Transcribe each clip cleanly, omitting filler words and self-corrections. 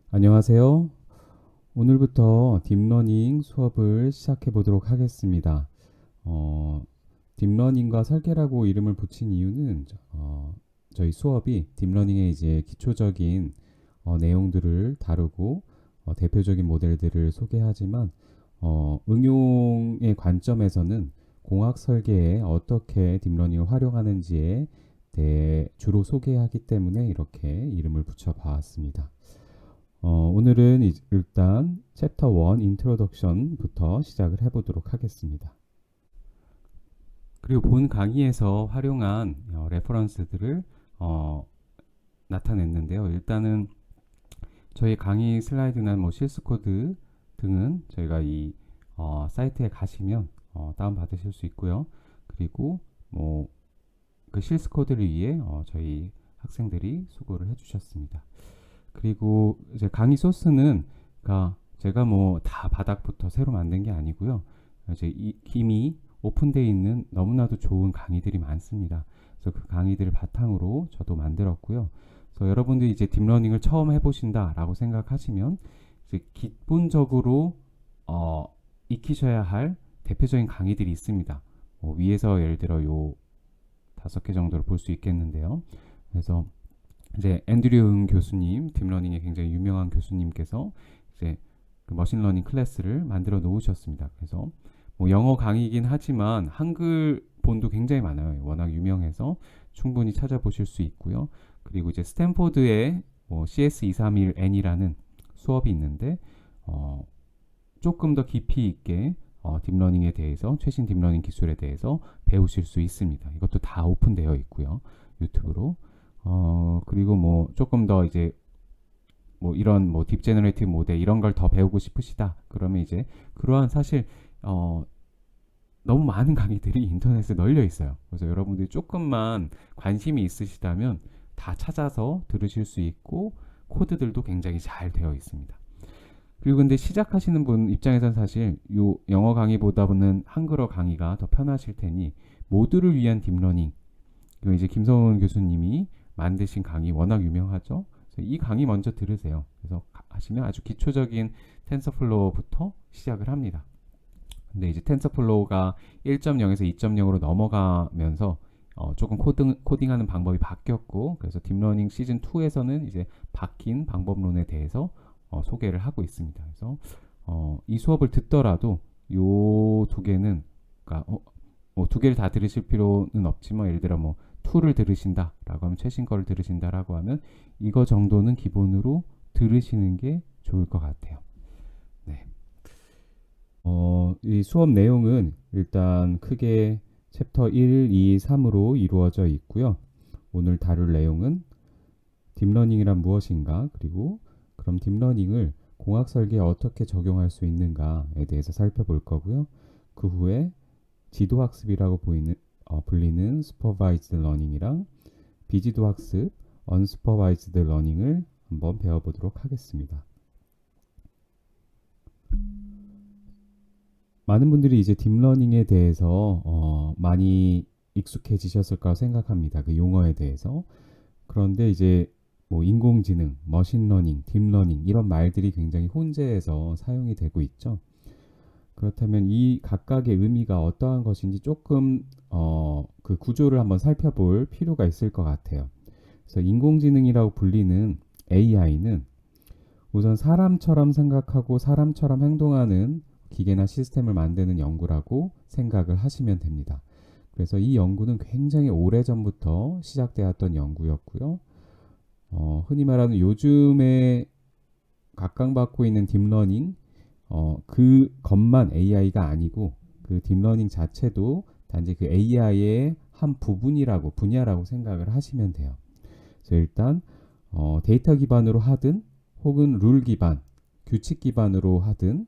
안녕하세요. 오늘부터 딥러닝 수업을 시작해 보도록 하겠습니다. 어, 딥러닝과 설계라고 이름을 붙인 이유는 저희 수업이 딥러닝의 이제 기초적인 내용들을 다루고 대표적인 모델들을 소개하지만 응용의 관점에서는 공학 설계에 어떻게 딥러닝을 활용하는지에 대해 주로 소개하기 때문에 이렇게 이름을 붙여 봤습니다. 오늘은 일단 챕터 1 인트로덕션부터 시작을 해보도록 하겠습니다. 그리고 본 강의에서 활용한 레퍼런스들을 어, 나타냈는데요. 일단은 저희 강의 슬라이드나 뭐 실스 코드 등은 저희가 이 사이트에 가시면 다운 받으실 수 있고요. 그리고 뭐 그 실스 코드를 위해 저희 학생들이 수고를 해주셨습니다. 그리고 이제 강의 소스는 그러니까 제가 뭐 다 바닥부터 새로 만든 게 아니고요. 이제 이미 오픈되어 있는 너무나도 좋은 강의들이 많습니다. 그래서 그 강의들을 바탕으로 저도 만들었고요. 그래서 여러분들이 이제 딥러닝을 처음 해보신다라고 생각하시면 이제 기본적으로 익히셔야 할 대표적인 강의들이 있습니다. 위에서 예를 들어 요 5개 정도를 볼 수 있겠는데요. 그래서 이제 앤드류 응 교수님, 딥러닝의 굉장히 유명한 교수님께서 이제 그 머신러닝 클래스를 만들어 놓으셨습니다. 그래서 뭐 영어 강의이긴 하지만 한글 본도 굉장히 많아요. 워낙 유명해서 충분히 찾아보실 수 있고요. 그리고 이제 스탠포드의 CS231N이라는 수업이 있는데 조금 더 깊이 있게 딥러닝에 대해서 최신 딥러닝 기술에 대해서 배우실 수 있습니다. 이것도 다 오픈되어 있고요. 유튜브로. 그리고 뭐 조금 더 이제 뭐 이런 뭐 딥제너레이티브 모델 이런 걸 더 배우고 싶으시다. 그러면 이제 그러한 사실 너무 많은 강의들이 인터넷에 널려 있어요. 그래서 여러분들이 조금만 관심이 있으시다면 다 찾아서 들으실 수 있고 코드들도 굉장히 잘 되어 있습니다. 그리고 근데 시작하시는 분 입장에선 사실 요 영어 강의보다는 한글어 강의가 더 편하실 테니 모두를 위한 딥러닝 그 이제 김성훈 교수님이 만드신 강의 워낙 유명하죠. 그래서 이 강의 먼저 들으세요. 그래서 하시면 아주 기초적인 텐서플로우부터 시작을 합니다. 근데 이제 텐서플로우가 1.0에서 2.0으로 넘어가면서 조금 코딩하는 방법이 바뀌었고 그래서 딥러닝 시즌 2에서는 이제 바뀐 방법론에 대해서 소개를 하고 있습니다. 그래서 이 수업을 듣더라도 요 두 개는 그러니까 뭐두 개를 다 들으실 필요는 없지만 예를 들어 뭐 2를 들으신다라고 하면 최신 거를 들으신다라고 하면 이거 정도는 기본으로 들으시는 게 좋을 것 같아요. 네. 이 수업 내용은 일단 크게 챕터 1, 2, 3으로 이루어져 있고요. 오늘 다룰 내용은 딥러닝이란 무엇인가, 그리고 그럼 딥러닝을 공학 설계에 어떻게 적용할 수 있는가에 대해서 살펴볼 거고요. 그 후에 지도 학습이라고 불리는 supervised learning이랑 비지도 학습, unsupervised learning을 한번 배워보도록 하겠습니다. 많은 분들이 이제 딥러닝에 대해서 많이 익숙해지셨을까 생각합니다. 그 용어에 대해서. 그런데 이제 뭐 인공지능, 머신러닝, 딥러닝 이런 말들이 굉장히 혼재해서 사용이 되고 있죠. 그렇다면 이 각각의 의미가 어떠한 것인지 조금 그 구조를 한번 살펴볼 필요가 있을 것 같아요. 그래서 인공지능이라고 불리는 AI는 우선 사람처럼 생각하고 사람처럼 행동하는 기계나 시스템을 만드는 연구라고 생각을 하시면 됩니다. 그래서 이 연구는 굉장히 오래전부터 시작되었던 연구였고요. 흔히 말하는 요즘에 각광받고 있는 딥러닝 그 것만 AI가 아니고 그 딥러닝 자체도 단지 그 AI의 한 부분이라고 분야라고 생각을 하시면 돼요. 그래서 일단 데이터 기반으로 하든 혹은 룰 기반, 규칙 기반으로 하든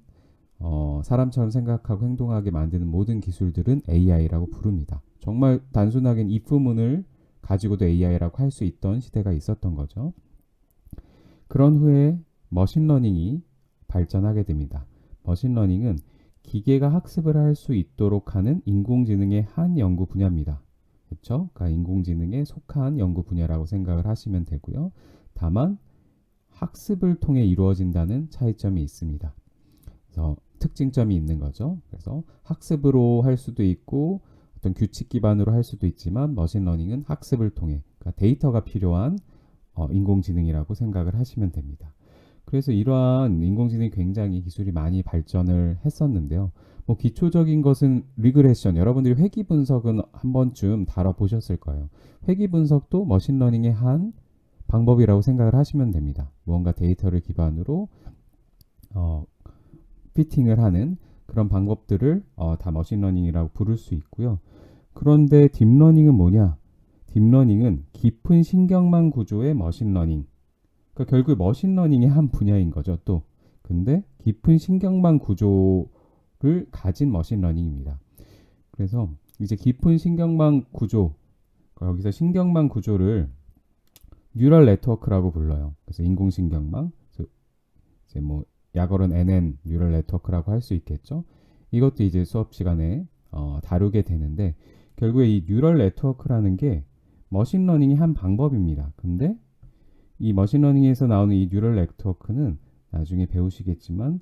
사람처럼 생각하고 행동하게 만드는 모든 기술들은 AI라고 부릅니다. 정말 단순하게는 if문을 가지고도 AI라고 할 수 있던 시대가 있었던 거죠. 그런 후에 머신러닝이 발전하게 됩니다. 머신러닝은 기계가 학습을 할 수 있도록 하는 인공지능의 한 연구 분야입니다. 그렇죠? 그러니까 인공지능에 속한 연구 분야라고 생각을 하시면 되고요. 다만 학습을 통해 이루어진다는 차이점이 있습니다. 그래서 특징점이 있는 거죠. 그래서 학습으로 할 수도 있고 어떤 규칙 기반으로 할 수도 있지만 머신러닝은 학습을 통해, 그러니까 데이터가 필요한 인공지능이라고 생각을 하시면 됩니다. 그래서 이러한 인공지능이 굉장히 기술이 많이 발전을 했었는데요. 뭐 기초적인 것은 리그레션, 여러분들이 회귀 분석은 한 번쯤 다뤄보셨을 거예요. 회귀 분석도 머신러닝의 한 방법이라고 생각을 하시면 됩니다. 무언가 데이터를 기반으로 피팅을 하는 그런 방법들을 다 머신러닝이라고 부를 수 있고요. 그런데 딥러닝은 뭐냐? 딥러닝은 깊은 신경망 구조의 머신러닝. 그러니까 결국 머신러닝의 한 분야인 거죠, 또. 근데 깊은 신경망 구조를 가진 머신러닝입니다. 그래서 이제 깊은 신경망 구조, 여기서 신경망 구조를 뉴럴 네트워크라고 불러요. 그래서 인공신경망, 이제 뭐 약어로는 NN 뉴럴 네트워크라고 할 수 있겠죠. 이것도 이제 수업 시간에 다루게 되는데, 결국에 이 뉴럴 네트워크라는 게 머신러닝의 한 방법입니다. 근데 이 머신러닝에서 나오는 이 뉴럴 네트워크는 나중에 배우시겠지만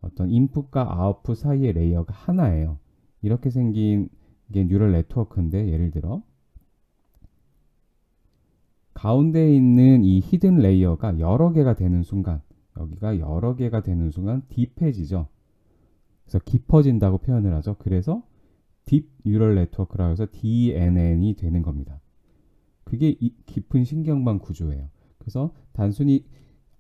어떤 인풋과 아웃풋 사이의 레이어가 하나예요. 이렇게 생긴 게 뉴럴 네트워크인데, 예를 들어 가운데에 있는 이 히든 레이어가 여러 개가 되는 순간, 여기가 여러 개가 되는 순간 딥해지죠. 그래서 깊어진다고 표현을 하죠. 그래서 딥 뉴럴 네트워크라고 해서 DNN이 되는 겁니다. 그게 이 깊은 신경망 구조예요. 그래서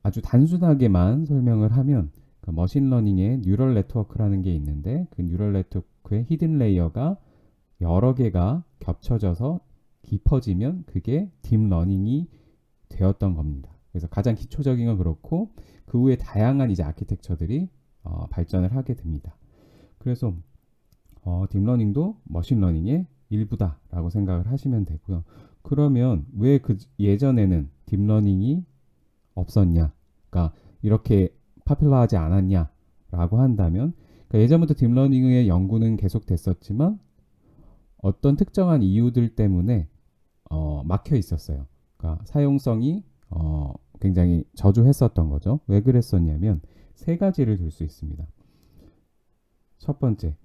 아주 단순하게만 설명을 하면 머신러닝에 뉴럴 네트워크라는 게 있는데, 그 뉴럴 네트워크의 히든 레이어가 여러 개가 겹쳐져서 깊어지면 그게 딥러닝이 되었던 겁니다. 그래서 가장 기초적인 건 그렇고, 그 후에 다양한 이제 아키텍처들이 발전을 하게 됩니다. 그래서 딥러닝도 머신러닝의 일부다라고 생각을 하시면 되고요. 그러면 왜 그 예전에는 딥러닝이 없었냐? 그러니까 이렇게 파퓰러하지 않았냐라고 한다면, 그러니까 예전부터 딥러닝의 연구는 계속됐었지만 어떤 특정한 이유들 때문에 막혀 있었어요. 그러니까 사용성이 굉장히 저조했었던 거죠. 왜 그랬었냐면 세 가지를 들 수 있습니다. 첫 번째,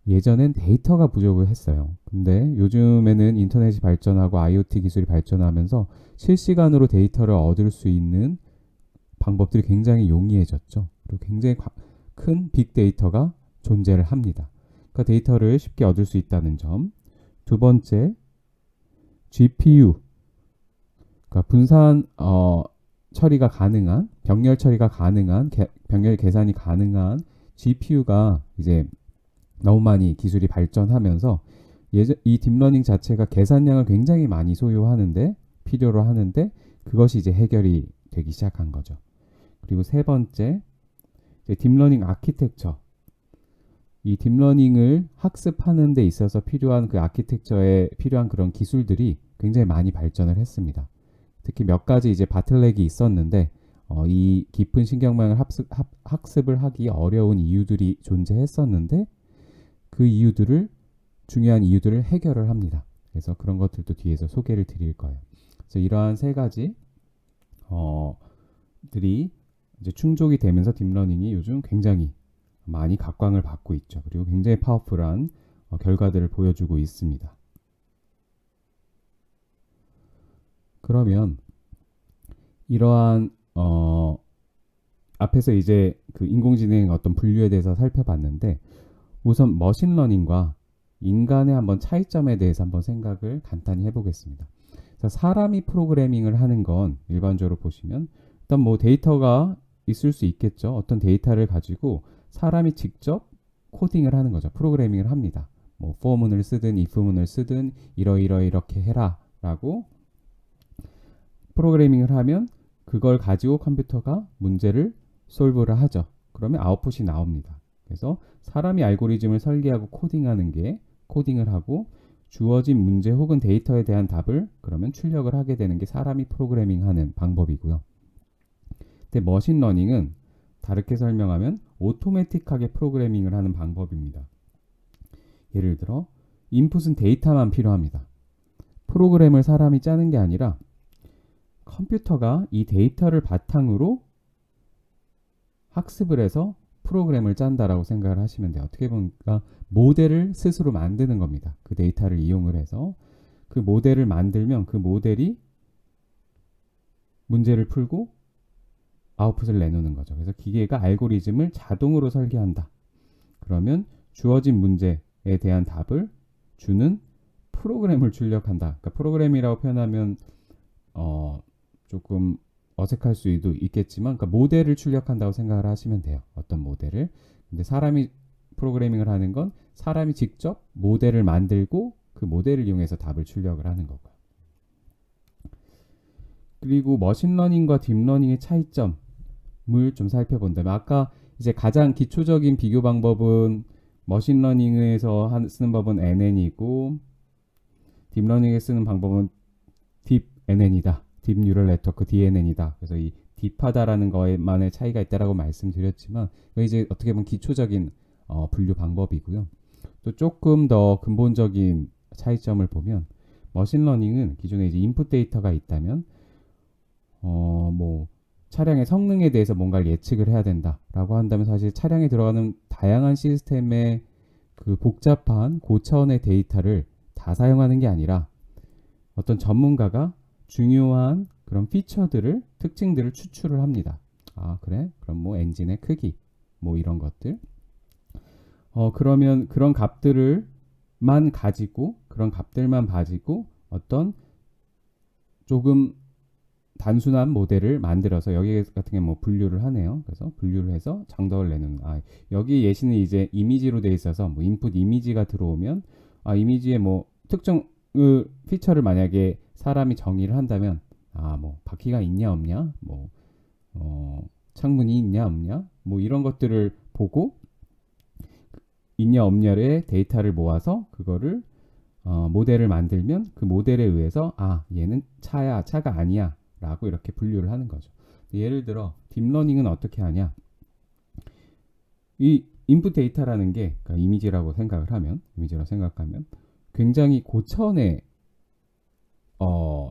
예전엔 데이터가 부족을 했어요. 근데 요즘에는 인터넷이 발전하고 IoT 기술이 발전하면서 실시간으로 데이터를 얻을 수 있는 방법들이 굉장히 용이해졌죠. 그리고 굉장히 큰 빅데이터가 존재를 합니다. 그 데이터를 쉽게 얻을 수 있다는 점. 두 번째, GPU, 그러니까 분산 처리가 가능한, 병렬 처리가 가능한, 병렬 계산이 가능한 GPU가 이제 너무 많이 기술이 발전하면서 이 딥러닝 자체가 계산량을 굉장히 많이 필요로 하는데, 그것이 이제 해결이 되기 시작한 거죠. 그리고 세 번째, 딥러닝 아키텍처. 이 딥러닝을 학습하는 데 있어서 필요한 그 아키텍처에 필요한 그런 기술들이 굉장히 많이 발전을 했습니다. 특히 몇 가지 이제 바틀렉이 있었는데, 이 깊은 신경망을 학습을 하기 어려운 이유들이 존재했었는데, 그 중요한 이유들을 해결을 합니다. 그래서 그런 것들도 뒤에서 소개를 드릴 거예요. 그래서 이러한 세 가지 들이 이제 충족이 되면서 딥러닝이 요즘 굉장히 많이 각광을 받고 있죠. 그리고 굉장히 파워풀한 결과들을 보여주고 있습니다. 그러면 이러한 앞에서 이제 그 인공지능 어떤 분류에 대해서 살펴봤는데, 우선 머신러닝과 인간의 한번 차이점에 대해서 한번 생각을 간단히 해보겠습니다. 사람이 프로그래밍을 하는 건 일반적으로 보시면 일단 뭐 데이터가 있을 수 있겠죠. 어떤 데이터를 가지고 사람이 직접 코딩을 하는 거죠. 프로그래밍을 합니다. 뭐 for문을 쓰든 if문을 쓰든 이렇게 해라 라고 프로그래밍을 하면 그걸 가지고 컴퓨터가 문제를 솔브를 하죠. 그러면 아웃풋이 나옵니다. 그래서 사람이 알고리즘을 설계하고 코딩을 하고 주어진 문제 혹은 데이터에 대한 답을 그러면 출력을 하게 되는 게 사람이 프로그래밍하는 방법이고요. 근데 머신러닝은 다르게 설명하면 오토매틱하게 프로그래밍을 하는 방법입니다. 예를 들어 인풋은 데이터만 필요합니다. 프로그램을 사람이 짜는 게 아니라 컴퓨터가 이 데이터를 바탕으로 학습을 해서 프로그램을 짠다라고 생각을 하시면 돼요. 어떻게 보니까 모델을 스스로 만드는 겁니다. 그 데이터를 이용을 해서 그 모델을 만들면 그 모델이 문제를 풀고 아웃풋을 내놓는 거죠. 그래서 기계가 알고리즘을 자동으로 설계한다. 그러면 주어진 문제에 대한 답을 주는 프로그램을 출력한다. 그러니까 프로그램이라고 표현하면 조금 어색할 수도 있겠지만, 그러니까 모델을 출력한다고 생각을 하시면 돼요. 어떤 모델을. 근데 사람이 프로그래밍을 하는 건 사람이 직접 모델을 만들고 그 모델을 이용해서 답을 출력을 하는 거고요. 그리고 머신러닝과 딥러닝의 차이점을 좀 살펴본다면, 아까 이제 가장 기초적인 비교 방법은 머신러닝에서 쓰는 법은 NN이고 딥러닝에 쓰는 방법은 딥NN이다. 딥 뉴럴 네트워크 DNN이다. 그래서 이 딥하다라는 거에만의 차이가 있다라고 말씀드렸지만, 이제 어떻게 보면 기초적인 분류 방법이고요. 또 조금 더 근본적인 차이점을 보면, 머신러닝은 기존에 이제 인풋 데이터가 있다면 뭐 차량의 성능에 대해서 뭔가를 예측을 해야 된다라고 한다면, 사실 차량에 들어가는 다양한 시스템의 그 복잡한 고차원의 데이터를 다 사용하는 게 아니라 어떤 전문가가 중요한 그런 피처들을, 특징들을 추출을 합니다. 아, 그래? 그럼 뭐 엔진의 크기, 뭐 이런 것들. 그러면 그런 값들만 가지고 어떤 조금 단순한 모델을 만들어서, 여기 같은 경우 뭐 분류를 하네요. 그래서 분류를 해서 정답을 내는. 여기 예시는 이제 이미지로 되어 있어서 뭐 인풋 이미지가 들어오면 이미지에 뭐 특정 피처를 만약에 사람이 정의를 한다면, 뭐 바퀴가 있냐 없냐, 뭐 창문이 있냐 없냐, 뭐 이런 것들을 보고 있냐 없냐의 데이터를 모아서 그거를 모델을 만들면, 그 모델에 의해서 얘는 차가 아니야 라고 이렇게 분류를 하는 거죠. 예를 들어 딥러닝은 어떻게 하냐, 이 인풋 데이터라는 게, 그러니까 이미지라고 생각하면 굉장히 고차원의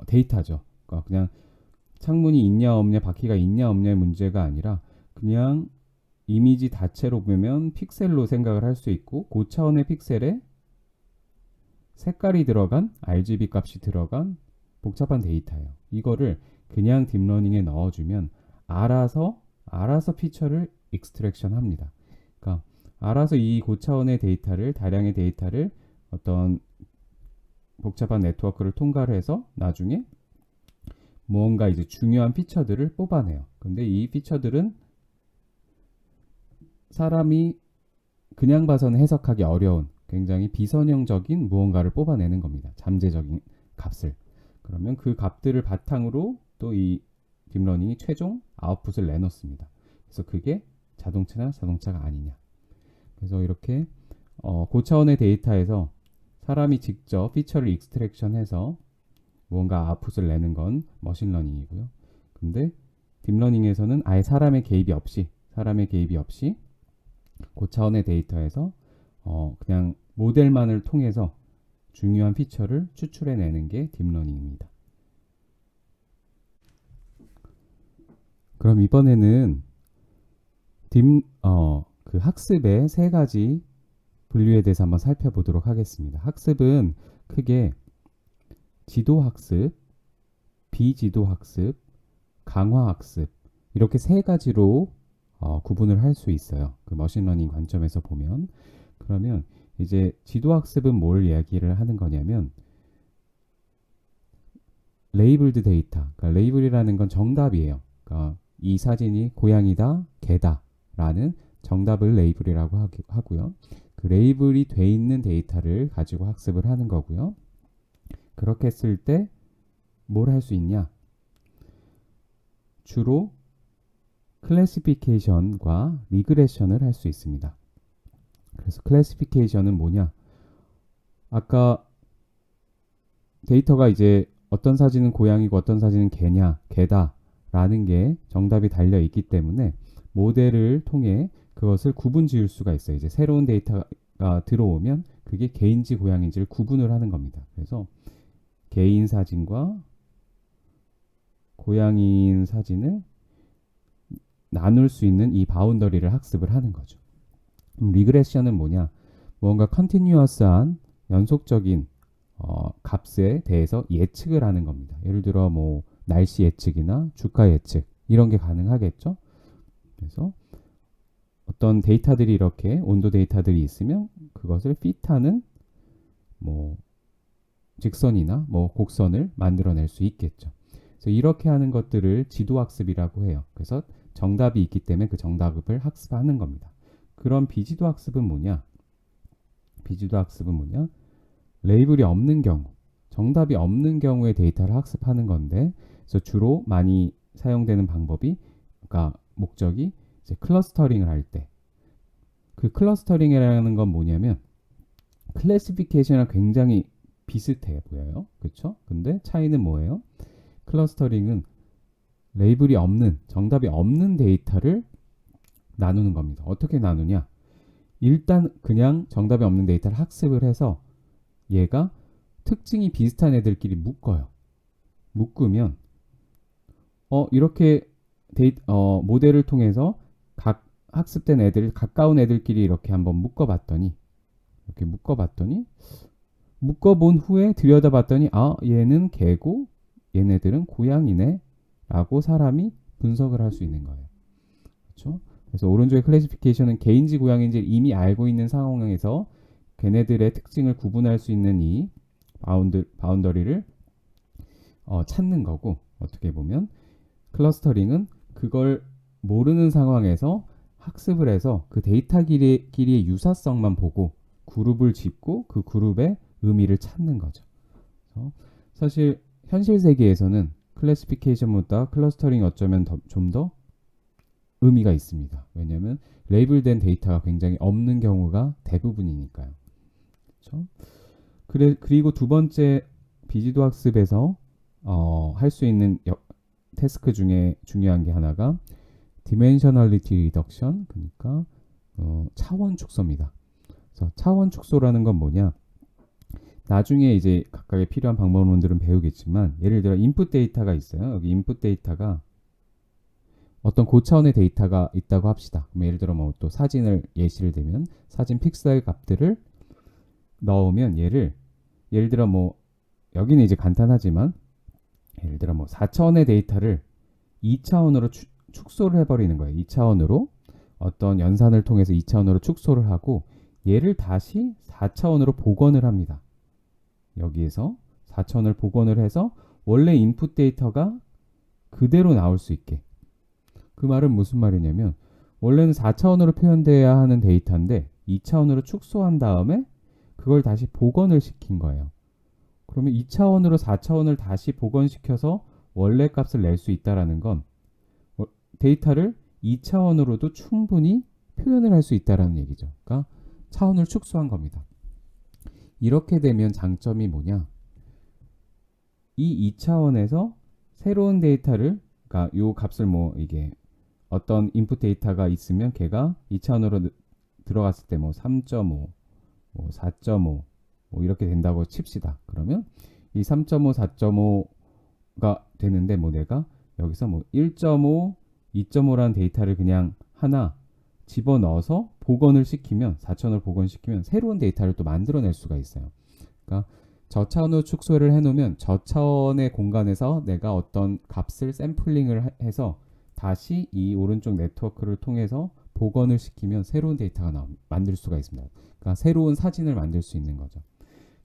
데이터죠. 그러니까 그냥 창문이 있냐 없냐, 바퀴가 있냐 없냐의 문제가 아니라 그냥 이미지 자체로 보면 픽셀로 생각을 할 수 있고, 고차원의 픽셀에 색깔이 들어간 RGB 값이 들어간 복잡한 데이터예요. 이거를 그냥 딥러닝에 넣어주면 알아서 피처를 익스트랙션 합니다. 그러니까 알아서 이 고차원의 데이터를, 다량의 데이터를 어떤 복잡한 네트워크를 통과를 해서 나중에 무언가 이제 중요한 피처들을 뽑아내요. 근데 이 피처들은 사람이 그냥 봐서는 해석하기 어려운 굉장히 비선형적인 무언가를 뽑아내는 겁니다. 잠재적인 값을. 그러면 그 값들을 바탕으로 또 이 딥러닝이 최종 아웃풋을 내놓습니다. 그래서 그게 자동차냐 자동차가 아니냐. 그래서 이렇게 고차원의 데이터에서 사람이 직접 피처를 익스트랙션해서 무언가 아웃풋을 내는 건 머신러닝이고요. 근데 딥러닝에서는 아예 사람의 개입이 없이 고차원의 데이터에서 그냥 모델만을 통해서 중요한 피처를 추출해내는 게 딥러닝입니다. 그럼 이번에는 그 학습의 세 가지 분류에 대해서 한번 살펴보도록 하겠습니다. 학습은 크게 지도학습, 비지도학습, 강화학습, 이렇게 세 가지로 구분을 할 수 있어요. 그 머신러닝 관점에서 보면. 그러면 이제 지도학습은 뭘 이야기를 하는 거냐면, 레이블드 데이터, 그러니까 레이블이라는 건 정답이에요. 그러니까 이 사진이 고양이다, 개다 라는 정답을 레이블이라고 하고요. 그 레이블이 돼 있는 데이터를 가지고 학습을 하는 거고요. 그렇게 했을 때 뭘 할 수 있냐? 주로 클래시피케이션과 리그레션을 할 수 있습니다. 그래서 클래시피케이션은 뭐냐? 아까 데이터가 이제 어떤 사진은 고양이고 어떤 사진은 개다 라는 게 정답이 달려 있기 때문에 모델을 통해 그것을 구분 지을 수가 있어요. 이제 새로운 데이터가 들어오면 그게 개인지 고양인지를 구분을 하는 겁니다. 그래서 개인 사진과 고양이인 사진을 나눌 수 있는 이 바운더리를 학습을 하는 거죠. 리그레션은 뭐냐? 뭔가 컨티뉴어스한 연속적인 값에 대해서 예측을 하는 겁니다. 예를 들어 뭐 날씨 예측이나 주가 예측 이런 게 가능하겠죠. 그래서 어떤 데이터들이 이렇게 온도 데이터들이 있으면 그것을 핏하는 뭐 직선이나 뭐 곡선을 만들어낼 수 있겠죠. 그래서 이렇게 하는 것들을 지도학습이라고 해요. 그래서 정답이 있기 때문에 그 정답을 학습하는 겁니다. 그럼 비지도 학습은 뭐냐? 비지도 학습은 뭐냐? 레이블이 없는 경우, 정답이 없는 경우의 데이터를 학습하는 건데, 그래서 주로 많이 사용되는 방법이, 그러니까 목적이 이제 클러스터링을 할 때, 그 클러스터링이라는 건 뭐냐면 클래시피케이션이랑 굉장히 비슷해 보여요. 그렇죠? 근데 차이는 뭐예요? 클러스터링은 레이블이 없는, 정답이 없는 데이터를 나누는 겁니다. 어떻게 나누냐? 일단 그냥 정답이 없는 데이터를 학습을 해서 얘가 특징이 비슷한 애들끼리 묶어요. 묶으면 이렇게 모델을 통해서 각 학습된 애들, 가까운 애들끼리 이렇게 한번 묶어봤더니 묶어본 후에 들여다봤더니 얘는 개고 얘네들은 고양이네 라고 사람이 분석을 할 수 있는 거예요. 그렇죠? 그래서 오른쪽의 클래시피케이션은 개인지 고양이인지를 이미 알고 있는 상황에서 걔네들의 특징을 구분할 수 있는 이 바운더리를 찾는 거고, 어떻게 보면 클러스터링은 그걸 모르는 상황에서 학습을 해서 그 데이터끼리의 유사성만 보고 그룹을 짓고 그 그룹의 의미를 찾는 거죠. 그래서 사실 현실 세계에서는 클래시피케이션보다 클러스터링이 어쩌면 좀 더 의미가 있습니다. 왜냐하면 레이블된 데이터가 굉장히 없는 경우가 대부분이니까요. 그렇죠? 그리고 두 번째 비지도 학습에서 할 수 있는 태스크 중에 중요한 게 하나가 디멘셔널리티 리덕션, 그러니까 차원 축소입니다. 그래서 차원 축소라는 건 뭐냐? 나중에 이제 각각의 필요한 방법론들은 배우겠지만, 예를 들어 인풋 데이터가 있어요. 여기 인풋 데이터가 어떤 고차원의 데이터가 있다고 합시다. 그럼 예를 들어 뭐 또 사진을 예시를 들면 사진 픽셀 값들을 넣으면 예를 들어 뭐 여기는 이제 간단하지만 예를 들어 뭐 4차원의 데이터를 2차원으로 축소를 해버리는 거예요. 2차원으로 어떤 연산을 통해서 2차원으로 축소를 하고 얘를 다시 4차원으로 복원을 합니다. 여기에서 4차원을 복원을 해서 원래 인풋 데이터가 그대로 나올 수 있게. 그 말은 무슨 말이냐면 원래는 4차원으로 표현돼야 하는 데이터인데 2차원으로 축소한 다음에 그걸 다시 복원을 시킨 거예요. 그러면 2차원으로 4차원을 다시 복원시켜서 원래 값을 낼 수 있다는 건 데이터를 2차원으로도 충분히 표현을 할 수 있다는 얘기죠. 그러니까 차원을 축소한 겁니다. 이렇게 되면 장점이 뭐냐? 이 2차원에서 새로운 데이터를, 그러니까 요 값을 뭐 이게 어떤 인풋 데이터가 있으면 걔가 2차원으로 들어갔을 때 뭐 3.5, 뭐 4.5 뭐 이렇게 된다고 칩시다. 그러면 이 3.5, 4.5가 되는데 뭐 내가 여기서 뭐 1.5, 2.5라는 데이터를 그냥 하나 집어넣어서 복원을 시키면 4차원을 복원시키면 새로운 데이터를 또 만들어낼 수가 있어요. 그러니까 저차원으로 축소를 해놓으면 저차원의 공간에서 내가 어떤 값을 샘플링을 해서 다시 이 오른쪽 네트워크를 통해서 복원을 시키면 새로운 데이터가 만들 수가 있습니다. 그러니까 새로운 사진을 만들 수 있는 거죠.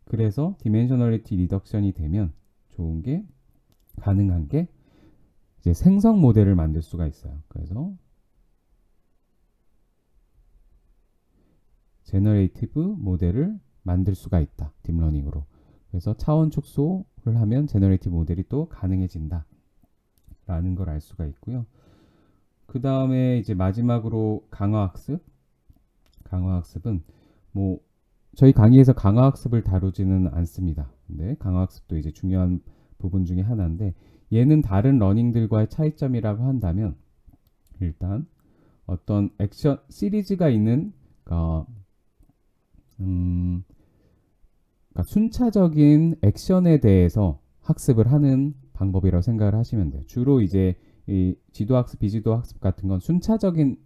그래서 디멘셔널리티 리덕션이 되면 좋은 게 가능한 게 이제 생성 모델을 만들 수가 있어요. 그래서 제너레이티브 모델을 만들 수가 있다. 딥러닝으로. 그래서 차원 축소를 하면 제너레이티브 모델이 또 가능해진다. 라는 걸 알 수가 있고요. 그 다음에 이제 마지막으로 강화학습. 강화학습은 뭐 저희 강의에서 강화학습을 다루지는 않습니다. 근데 강화학습도 이제 중요한 부분 중에 하나인데 얘는 다른 러닝들과의 차이점이라고 한다면 일단 어떤 액션 시리즈가 있는 그러니까 순차적인 액션에 대해서 학습을 하는 방법이라고 생각을 하시면 돼요. 주로 이제 이 지도학습, 비지도학습 같은 건 순차적인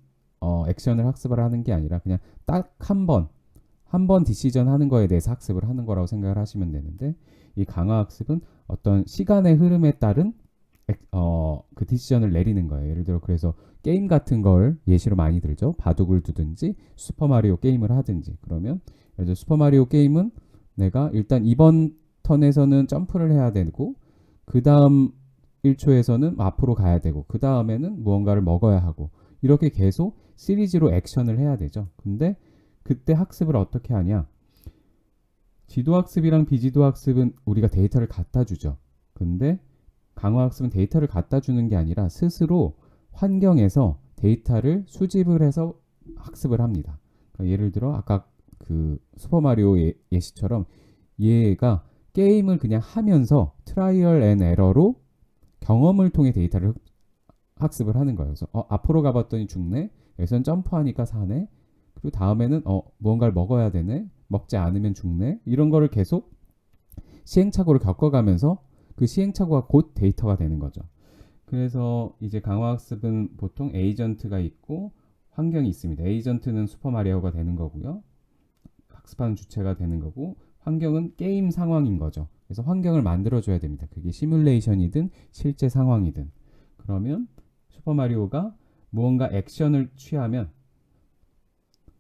액션을 학습을 하는 게 아니라 그냥 딱 한 번 디시전 하는 거에 대해서 학습을 하는 거라고 생각을 하시면 되는데, 이 강화학습은 어떤 시간의 흐름에 따른 그 디시전을 내리는 거예요. 예를 들어 그래서 게임 같은 걸 예시로 많이 들죠. 바둑을 두든지 슈퍼마리오 게임을 하든지. 그러면 예를 들어 슈퍼마리오 게임은 내가 일단 이번 턴에서는 점프를 해야 되고, 그 다음 1초에서는 앞으로 가야 되고, 그 다음에는 무언가를 먹어야 하고, 이렇게 계속 시리즈로 액션을 해야 되죠. 근데 그때 학습을 어떻게 하냐? 지도학습이랑 비지도학습은 우리가 데이터를 갖다 주죠. 근데 강화학습은 데이터를 갖다 주는 게 아니라 스스로 환경에서 데이터를 수집을 해서 학습을 합니다. 그러니까 예를 들어 아까 그 슈퍼마리오 예시처럼 얘가 게임을 그냥 하면서 트라이얼 앤 에러로 경험을 통해 데이터를 학습을 하는 거예요. 그래서 앞으로 가봤더니 죽네. 여기선 점프하니까 사네. 그리고 다음에는 무언가를 먹어야 되네. 먹지 않으면 죽네. 이런 거를 계속 시행착오를 겪어가면서 그 시행착오가 곧 데이터가 되는 거죠. 그래서 이제 강화학습은 보통 에이전트가 있고 환경이 있습니다. 에이전트는 슈퍼마리오가 되는 거고요. 학습하는 주체가 되는 거고, 환경은 게임 상황인 거죠. 그래서 환경을 만들어줘야 됩니다. 그게 시뮬레이션이든 실제 상황이든. 그러면 슈퍼마리오가 무언가 액션을 취하면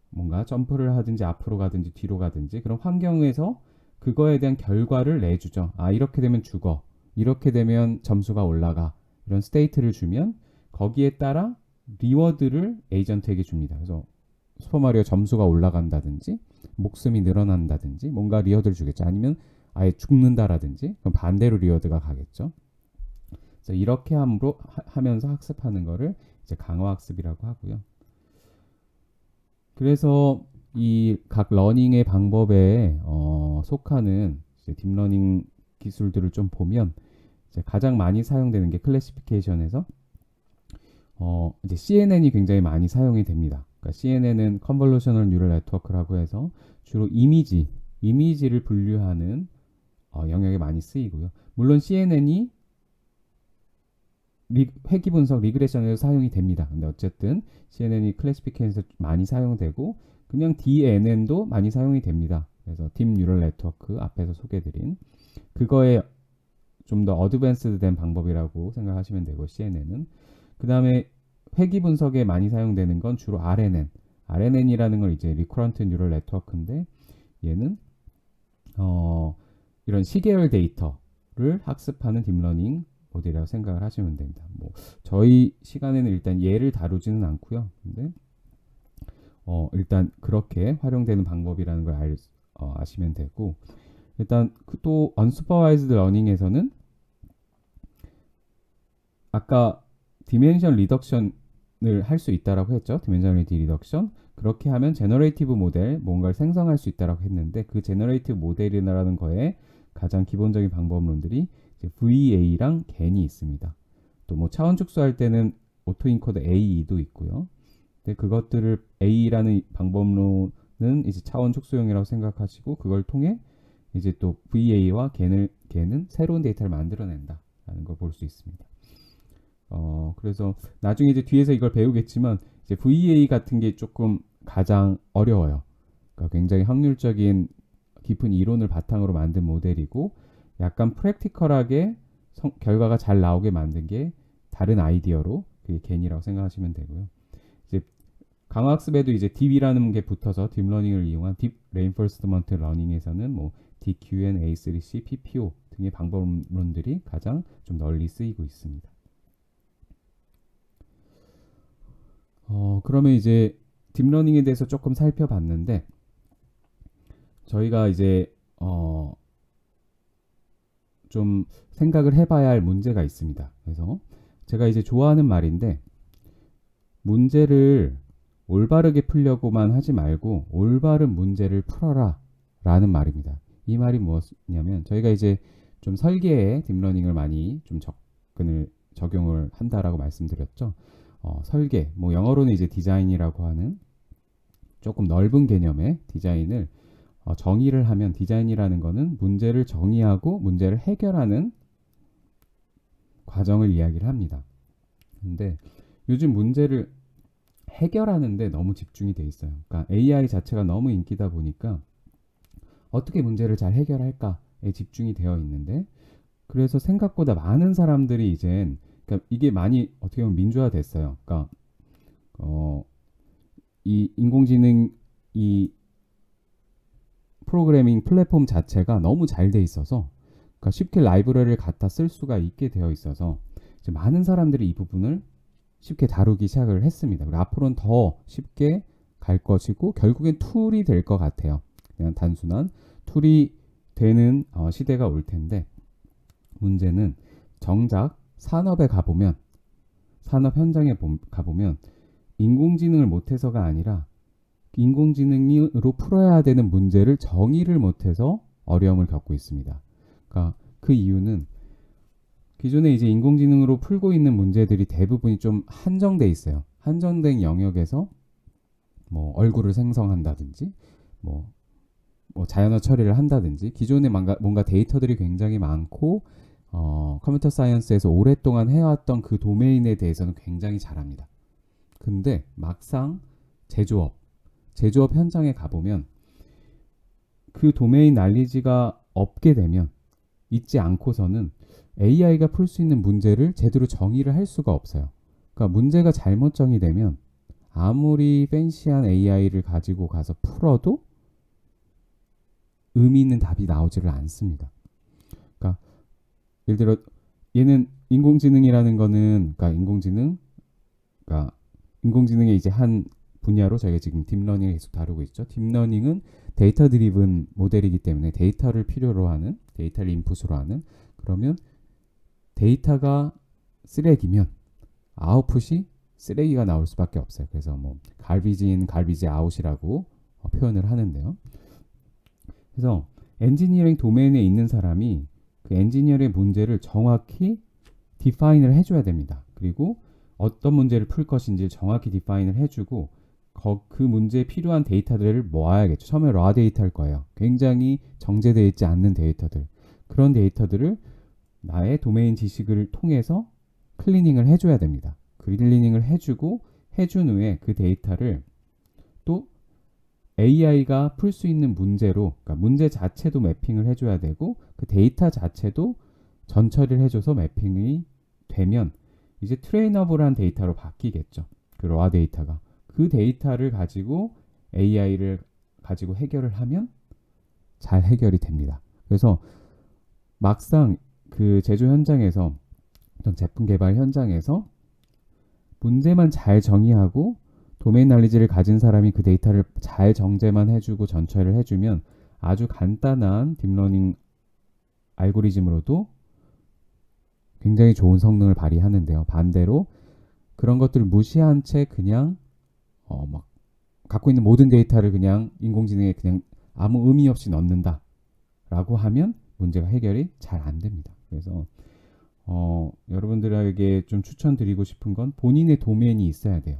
뭔가 점프를 하든지 앞으로 가든지 뒤로 가든지 그런 환경에서 그거에 대한 결과를 내주죠. 이렇게 되면 죽어. 이렇게 되면 점수가 올라가. 이런 스테이트를 주면 거기에 따라 리워드를 에이전트에게 줍니다. 그래서 슈퍼마리오 점수가 올라간다든지 목숨이 늘어난다든지 뭔가 리워드를 주겠죠. 아니면 아예 죽는다라든지 그럼 반대로 리워드가 가겠죠. 그래서 이렇게 하면서 학습하는 거를 이제 강화학습이라고 하고요. 그래서 이 각 러닝의 방법에 속하는 이제 딥러닝 기술들을 좀 보면 이제 가장 많이 사용되는 게 클래시피케이션에서 이제 CNN이 굉장히 많이 사용이 됩니다. 그러니까 CNN은 컨볼루셔널 뉴럴 네트워크라고 해서 주로 이미지를 분류하는 영역에 많이 쓰이고요. 물론 CNN이 회귀 분석 리그레션에도 사용이 됩니다. 근데 어쨌든 CNN이 클래시피케이션에서 많이 사용되고, 그냥 DNN도 많이 사용이 됩니다. 그래서 딥 뉴럴 네트워크 앞에서 소개드린 그거에 좀 더 어드밴스드 된 방법이라고 생각하시면 되고, CNN은 그 다음에 회귀 분석에 많이 사용되는 건 주로 RNN이라는 걸 이제 리커런트 뉴럴 네트워크인데, 얘는 이런 시계열 데이터를 학습하는 딥러닝 모델이라고 생각을 하시면 됩니다. 뭐 저희 시간에는 일단 얘를 다루지는 않고요. 근데 일단 그렇게 활용되는 방법이라는 걸 아시면 되고, 일단 또 언슈퍼바이즈드 러닝에서는 아까 디멘션 리덕션을 할 수 있다라고 했죠. 디멘셔널리티 리덕션. 그렇게 하면 제너레이티브 모델 뭔가를 생성할 수 있다라고 했는데, 그 제너레이티브 모델이라는 거에 가장 기본적인 방법론들이 VA랑 겐이 있습니다. 또 뭐 차원 축소할 때는 오토인코더 AE도 있고요. 근데 그것들을 A라는 방법론은 이제 차원 축소용이라고 생각하시고, 그걸 통해 이제 또 VA와 겐은 새로운 데이터를 만들어낸다라는 걸 볼 수 있습니다. 그래서 나중에 이제 뒤에서 이걸 배우겠지만 이제 VA 같은 게 조금 가장 어려워요. 그러니까 굉장히 확률적인 깊은 이론을 바탕으로 만든 모델이고, 약간 프랙티컬하게 결과가 잘 나오게 만든 게 다른 아이디어로 그게 겐이라고 생각하시면 되고요. 이제 강화학습에도 이제 딥이라는 게 붙어서 딥러닝을 이용한 딥 레인포스먼트 러닝에서는 뭐 DQN, A3C, PPO 등의 방법론들이 가장 좀 널리 쓰이고 있습니다. 그러면 이제 딥러닝에 대해서 조금 살펴봤는데, 저희가 이제 좀 생각을 해봐야 할 문제가 있습니다. 그래서 제가 이제 좋아하는 말인데, 문제를 올바르게 풀려고만 하지 말고 올바른 문제를 풀어라 라는 말입니다. 이 말이 무엇이냐면, 저희가 이제 좀 설계에 딥러닝을 많이 좀 적용을 한다라고 말씀드렸죠. 설계, 뭐 영어로는 이제 디자인이라고 하는 조금 넓은 개념의 디자인을 정의를 하면, 디자인이라는 거는 문제를 정의하고 문제를 해결하는 과정을 이야기를 합니다. 근데 요즘 문제를 해결하는데 너무 집중이 돼 있어요. 그러니까 AI 자체가 너무 인기다 보니까 어떻게 문제를 잘 해결할까에 집중이 되어 있는데, 그래서 생각보다 많은 사람들이 이젠, 그러니까 이게 많이 어떻게 보면 민주화됐어요. 그러니까 이 인공지능 이 프로그래밍 플랫폼 자체가 너무 잘 돼 있어서, 그러니까 쉽게 라이브러리를 갖다 쓸 수가 있게 되어 있어서 이제 많은 사람들이 이 부분을 쉽게 다루기 시작을 했습니다. 그리고 앞으로는 더 쉽게 갈 것이고 결국엔 툴이 될 것 같아요. 그냥 단순한 툴이 되는 시대가 올 텐데, 문제는 정작 산업에 가보면, 산업 현장에 가보면 인공지능을 못해서가 아니라 인공지능으로 풀어야 되는 문제를 정의를 못해서 어려움을 겪고 있습니다. 그러니까 그 이유는 기존에 이제 인공지능으로 풀고 있는 문제들이 대부분이 좀 한정돼 있어요. 한정된 영역에서 뭐 얼굴을 생성한다든지 뭐, 자연어 처리를 한다든지, 기존에 뭔가 데이터들이 굉장히 많고 컴퓨터 사이언스에서 오랫동안 해왔던 그 도메인에 대해서는 굉장히 잘합니다. 근데 막상 제조업 현장에 가보면 그 도메인 날리지가 없게 되면, 있지 않고서는 AI가 풀 수 있는 문제를 제대로 정의를 할 수가 없어요. 그러니까 문제가 잘못 정의되면 아무리 팬시한 AI를 가지고 가서 풀어도 의미 있는 답이 나오지를 않습니다. 그러니까 예를 들어 얘는 인공지능이라는 거는, 그러니까 인공지능의 이제 한 분야로 저희가 지금 딥러닝을 계속 다루고 있죠. 딥러닝은 데이터 드리븐 모델이기 때문에 데이터를 필요로 하는, 데이터를 인풋으로 하는, 그러면 데이터가 쓰레기면 아웃풋이 쓰레기가 나올 수밖에 없어요. 그래서 뭐 갈비지 인 갈비지 아웃이라고 표현을 하는데요. 그래서 엔지니어링 도메인에 있는 사람이 그 엔지니어링 문제를 정확히 디파인을 해줘야 됩니다. 그리고 어떤 문제를 풀 것인지 정확히 디파인을 해주고 그 문제에 필요한 데이터들을 모아야겠죠. 처음에 라 데이터일 거예요. 굉장히 정제되어 있지 않는 데이터들. 그런 데이터들을 나의 도메인 지식을 통해서 클리닝을 해줘야 됩니다. 클리닝을 해준 후에 그 데이터를 또 AI가 풀 수 있는 문제로, 그러니까 문제 자체도 매핑을 해줘야 되고 그 데이터 자체도 전처리를 해줘서 매핑이 되면 이제 트레이너블한 데이터로 바뀌겠죠. 그 라 데이터가. 그 데이터를 가지고 AI를 가지고 해결을 하면 잘 해결이 됩니다. 그래서 막상 그 제조 현장에서, 어떤 제품 개발 현장에서 문제만 잘 정의하고 도메인 날리지를 가진 사람이 그 데이터를 잘 정제만 해주고 전처리를 해주면 아주 간단한 딥러닝 알고리즘으로도 굉장히 좋은 성능을 발휘하는데요. 반대로 그런 것들을 무시한 채 그냥 막 갖고 있는 모든 데이터를 그냥 인공지능에 그냥 아무 의미 없이 넣는다라고 하면 문제가 해결이 잘 안 됩니다. 그래서 여러분들에게 좀 추천드리고 싶은 건 본인의 도메인이 있어야 돼요.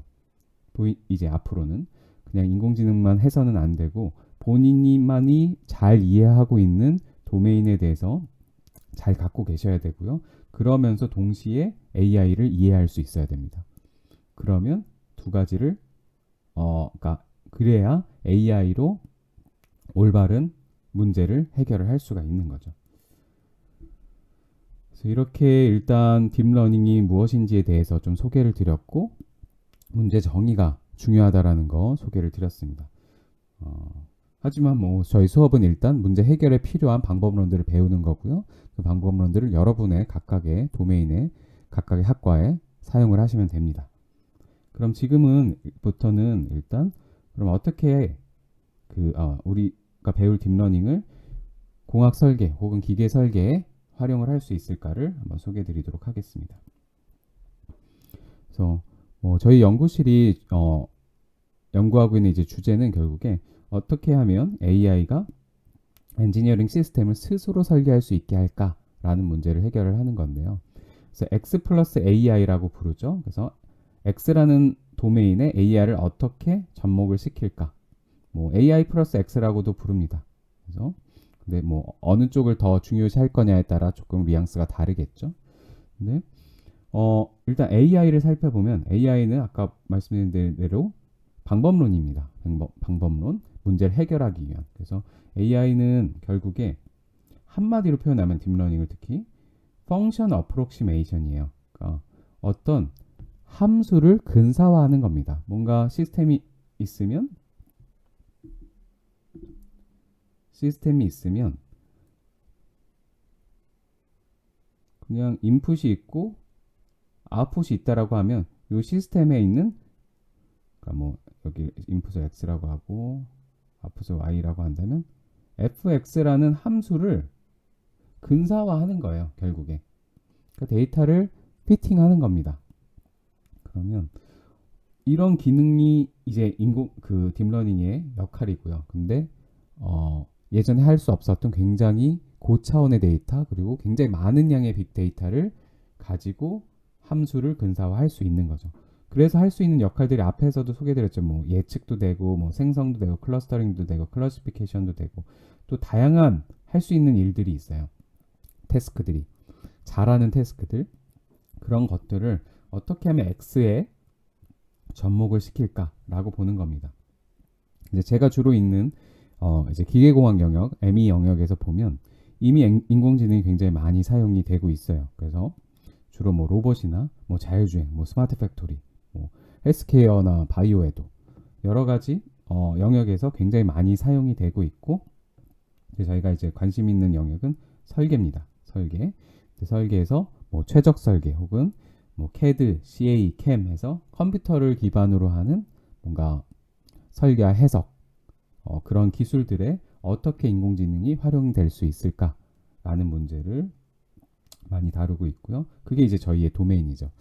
이제 앞으로는 그냥 인공지능만 해서는 안 되고 본인만이 잘 이해하고 있는 도메인에 대해서 잘 갖고 계셔야 되고요. 그러면서 동시에 AI를 이해할 수 있어야 됩니다. 그러면 두 가지를 그러니까 그래야 AI로 올바른 문제를 해결을 할 수가 있는 거죠. 그래서 이렇게 일단 딥러닝이 무엇인지에 대해서 좀 소개를 드렸고, 문제 정의가 중요하다라는 거 소개를 드렸습니다. 하지만 뭐 저희 수업은 일단 문제 해결에 필요한 방법론들을 배우는 거고요. 그 방법론들을 여러분의 각각의 도메인에, 각각의 학과에 사용을 하시면 됩니다. 그럼 지금부터는 일단 그럼 어떻게 우리가 배울 딥러닝을 공학 설계 혹은 기계 설계에 활용을 할 수 있을까를 한번 소개해 드리도록 하겠습니다. 그래서 저희 연구실이 연구하고 있는 이제 주제는 결국에 어떻게 하면 AI가 엔지니어링 시스템을 스스로 설계할 수 있게 할까라는 문제를 해결을 하는 건데요. 그래서 X 플러스 AI라고 부르죠. 그래서 X라는 도메인에 AI를 어떻게 접목을 시킬까? AI 플러스 X라고도 부릅니다. 그래서 근데 어느 쪽을 더 중요시 할 거냐에 따라 조금 뉘앙스가 다르겠죠. 근데 일단 AI를 살펴보면 AI는 아까 말씀드린 대로 방법론입니다. 방법론, 문제를 해결하기 위한. 그래서 AI는 결국에 한마디로 표현하면 딥러닝을 특히 펑션 어프록시메이션이에요. 그러니까 어떤 함수를 근사화하는 겁니다. 뭔가 시스템이 있으면 그냥 인풋이 있고 아웃풋이 있다라고 하면 이 시스템에 있는 그러니까 뭐 여기 인풋을 x라고 하고 아웃풋을 y라고 한다면 fx라는 함수를 근사화하는 거예요. 결국에 그 데이터를 피팅하는 겁니다. 그러면 이런 기능이 이제 인공 그 딥러닝의 역할이고요. 근데 예전에 할 수 없었던 굉장히 고차원의 데이터 그리고 굉장히 많은 양의 빅데이터를 가지고 함수를 근사화할 수 있는 거죠. 그래서 할 수 있는 역할들이 앞에서도 소개드렸죠. 뭐 예측도 되고 뭐 생성도 되고 클러스터링도 되고 클래시피케이션도 되고 또 다양한 할 수 있는 일들이 있어요. 태스크들이 잘하는 태스크들 그런 것들을 어떻게 하면 X에 접목을 시킬까라고 보는 겁니다. 이제 제가 주로 있는 이제 기계공학 영역, ME 영역에서 보면 이미 인공지능이 굉장히 많이 사용이 되고 있어요. 그래서 주로 뭐 로봇이나 뭐 자율주행, 뭐 스마트 팩토리, 뭐 헬스케어나 바이오에도 여러 가지 영역에서 굉장히 많이 사용이 되고 있고 저희가 이제 관심 있는 영역은 설계입니다. 설계에서 뭐 최적 설계 혹은 뭐 CAD, CA, CAM 해서 컴퓨터를 기반으로 하는 뭔가 설계와 해석 그런 기술들에 어떻게 인공지능이 활용될 수 있을까라는 문제를 많이 다루고 있고요. 그게 이제 저희의 도메인이죠.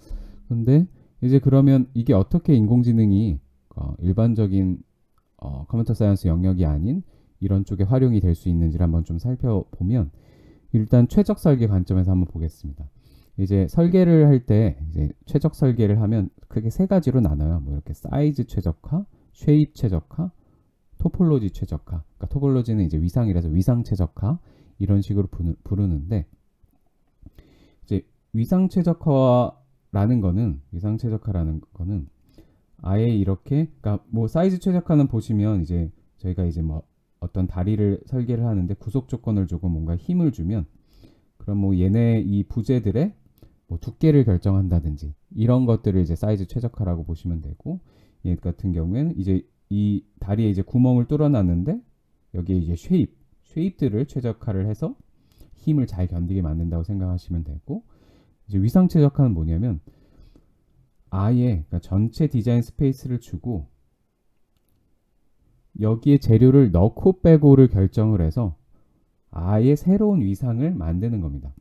근데 이제 그러면 이게 어떻게 인공지능이 일반적인 컴퓨터 사이언스 영역이 아닌 이런 쪽에 활용이 될 수 있는지를 한번 좀 살펴보면 일단 최적 설계 관점에서 한번 보겠습니다. 이제 설계를 할 때 이제 최적 설계를 하면 크게 세 가지로 나눠요. 뭐 이렇게 사이즈 최적화, 쉐입 최적화, 토폴로지 최적화. 그러니까 토폴로지는 이제 위상이라서 위상 최적화 이런 식으로 부르는데 이제 위상 최적화라는 거는 아예 이렇게 그러니까 뭐 사이즈 최적화는 보시면 이제 저희가 이제 뭐 어떤 다리를 설계를 하는데 구속 조건을 주고 뭔가 힘을 주면 그럼 뭐 얘네 이 부재들의 뭐 두께를 결정한다든지 이런 것들을 이제 사이즈 최적화라고 보시면 되고 얘 같은 경우에는 이제 이 다리에 이제 구멍을 뚫어놨는데 여기에 이제 쉐입들을 최적화를 해서 힘을 잘 견디게 만든다고 생각하시면 되고 이제 위상 최적화는 뭐냐면 아예 그러니까 전체 디자인 스페이스를 주고 여기에 재료를 넣고 빼고를 결정을 해서 아예 새로운 위상을 만드는 겁니다.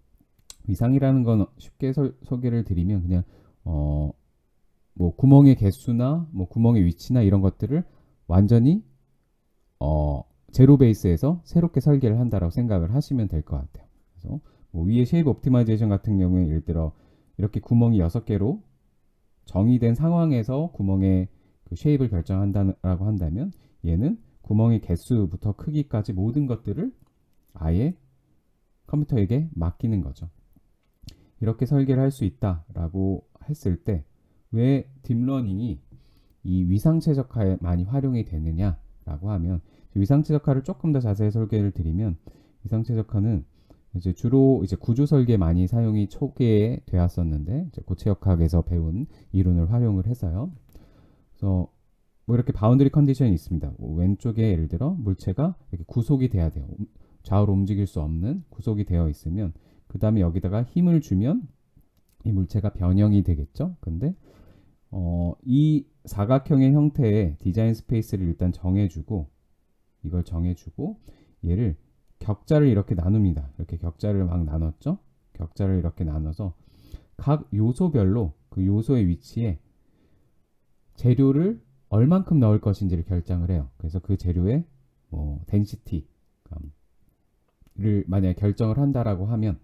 위상이라는 건 쉽게 소개를 드리면 그냥 뭐 구멍의 개수나 뭐 구멍의 위치나 이런 것들을 완전히 제로 베이스에서 새롭게 설계를 한다라고 생각을 하시면 될 것 같아요. 그래서 뭐 위에 쉐입 옵티마이제이션 같은 경우에 예를 들어 이렇게 구멍이 6개로 정의된 상황에서 구멍의 그 쉐입을 결정한다라고 한다면 얘는 구멍의 개수부터 크기까지 모든 것들을 아예 컴퓨터에게 맡기는 거죠. 이렇게 설계를 할 수 있다라고 했을 때 왜 딥러닝이 이 위상 최적화에 많이 활용이 되느냐라고 하면 위상 최적화를 조금 더 자세히 설계를 드리면 위상 최적화는 이제 주로 이제 구조 설계 많이 사용이 초기에 되었었는데 이제 고체역학에서 배운 이론을 활용을 해서요. 그래서 뭐 이렇게 바운드리 컨디션이 있습니다. 왼쪽에 예를 들어 물체가 이렇게 구속이 돼야 돼요. 좌우로 움직일 수 없는 구속이 되어 있으면 그 다음에 여기다가 힘을 주면 이 물체가 변형이 되겠죠. 근데 이 사각형의 형태의 디자인 스페이스를 일단 정해주고 이걸 정해주고 얘를 격자를 이렇게 나눕니다. 이렇게 격자를 막 나눴죠. 격자를 이렇게 나눠서 각 요소별로 그 요소의 위치에 재료를 얼만큼 넣을 것인지를 결정을 해요. 그래서 그 재료의 뭐 덴시티를 만약에 결정을 한다라고 하면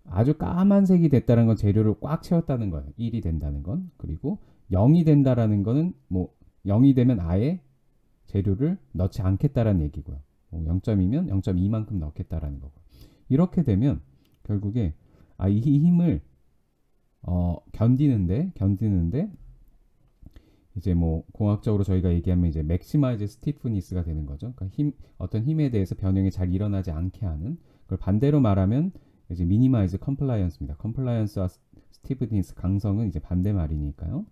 아주 까만색이 됐다는 건 재료를 꽉 채웠다는 거예요. 1이 된다는 건. 그리고 0이 된다라는 거는 뭐 0이 되면 아예 재료를 넣지 않겠다라는 얘기고요. 0.2면 0.2만큼 넣겠다라는 거고. 이렇게 되면 결국에 이 힘을 견디는데 이제 뭐 공학적으로 저희가 얘기하면 이제 맥시마이즈 스티프니스가 되는 거죠. 그러니까 어떤 힘에 대해서 변형이 잘 일어나지 않게 하는. 그걸 반대로 말하면 이제 미니마이즈 컴플라이언스입니다. 컴플라이언스와 스티프니스 강성은 이제 반대 말이니까요.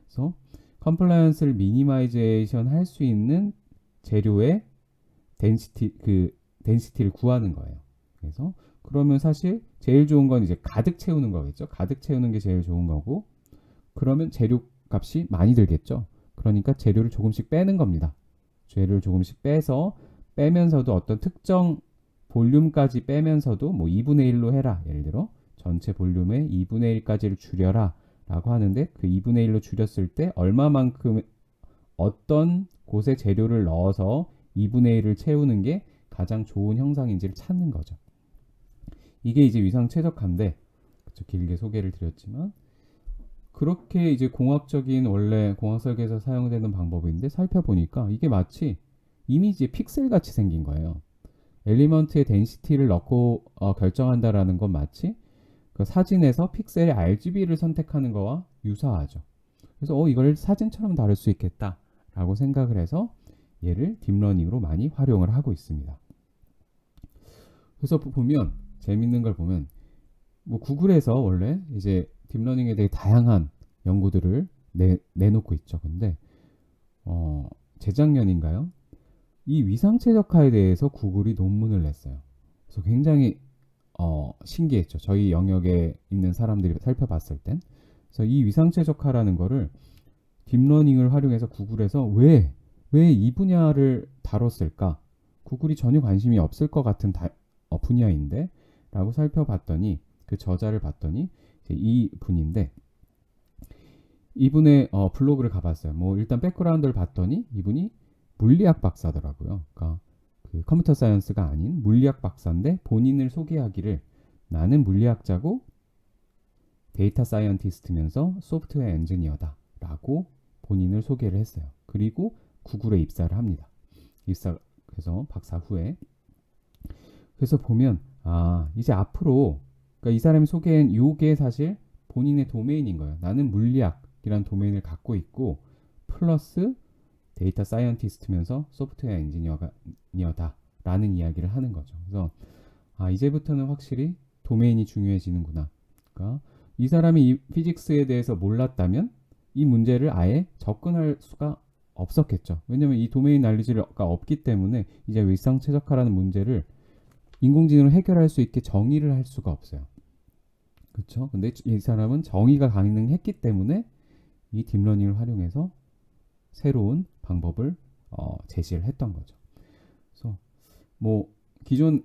그래서 컴플라이언스를 미니마이제이션 할 수 있는 재료의 덴시티를 구하는 거예요. 그래서 그러면 사실 제일 좋은 건 이제 가득 채우는 거겠죠. 가득 채우는 게 제일 좋은 거고, 그러면 재료 값이 많이 들겠죠. 그러니까 재료를 조금씩 빼는 겁니다. 재료를 조금씩 빼면서도 어떤 특정 볼륨까지 빼면서도 뭐 2분의 1로 해라. 예를 들어 전체 볼륨의 2분의 1까지를 줄여라 라고 하는데, 그 2분의 1로 줄였을 때 얼마만큼 어떤 곳에 재료를 넣어서 2분의 1을 채우는 게 가장 좋은 형상인지를 찾는 거죠. 이게 이제 위상 최적화인데, 길게 소개를 드렸지만, 그렇게 이제 공학적인 원래 공학 설계에서 사용되는 방법인데 살펴보니까 이게 마치 이미지의 픽셀 같이 생긴 거예요. 엘리먼트의 덴시티를 넣고 결정한다라는 건 마치 그 사진에서 픽셀의 RGB를 선택하는 거와 유사하죠. 그래서 이걸 사진처럼 다룰 수 있겠다라고 생각을 해서 얘를 딥러닝으로 많이 활용을 하고 있습니다. 그래서 보면 재밌는 걸 보면 뭐 구글에서 원래 이제 딥러닝에 대해 다양한 연구들을 내놓고 있죠. 근데 재작년인가요? 이 위상 최적화에 대해서 구글이 논문을 냈어요. 그래서 굉장히 신기했죠. 저희 영역에 있는 사람들이 살펴봤을 땐. 그래서 이 위상 최적화라는 거를 딥러닝을 활용해서 구글에서 왜 이 분야를 다뤘을까? 구글이 전혀 관심이 없을 것 같은 분야인데 라고 살펴봤더니, 그 저자를 봤더니 이 분인데, 이분의 블로그를 가봤어요. 뭐 일단 백그라운드를 봤더니 이분이 물리학 박사더라고요. 그러니까 그 컴퓨터 사이언스가 아닌 물리학 박사인데 본인을 소개하기를 나는 물리학자고 데이터 사이언티스트면서 소프트웨어 엔지니어다 라고 본인을 소개를 했어요. 그리고 구글에 입사를 합니다. 그래서 박사 후에. 그래서 보면 이제 앞으로, 그러니까 이 사람이 소개한 요게 사실 본인의 도메인인 거예요. 나는 물리학이라는 도메인을 갖고 있고 플러스 데이터 사이언티스트면서 소프트웨어 엔지니어다 라는 이야기를 하는 거죠. 그래서 이제부터는 확실히 도메인이 중요해지는구나. 그러니까 이 사람이 이 피직스에 대해서 몰랐다면 이 문제를 아예 접근할 수가 없었겠죠. 왜냐면 이 도메인 난리지가 없기 때문에 이제 위상 최적화라는 문제를 인공지능으로 해결할 수 있게 정의를 할 수가 없어요. 그렇죠? 근데 이 사람은 정의가 가능했기 때문에 이 딥러닝을 활용해서 새로운 방법을 제시를 했던 거죠. 그래서 뭐 기존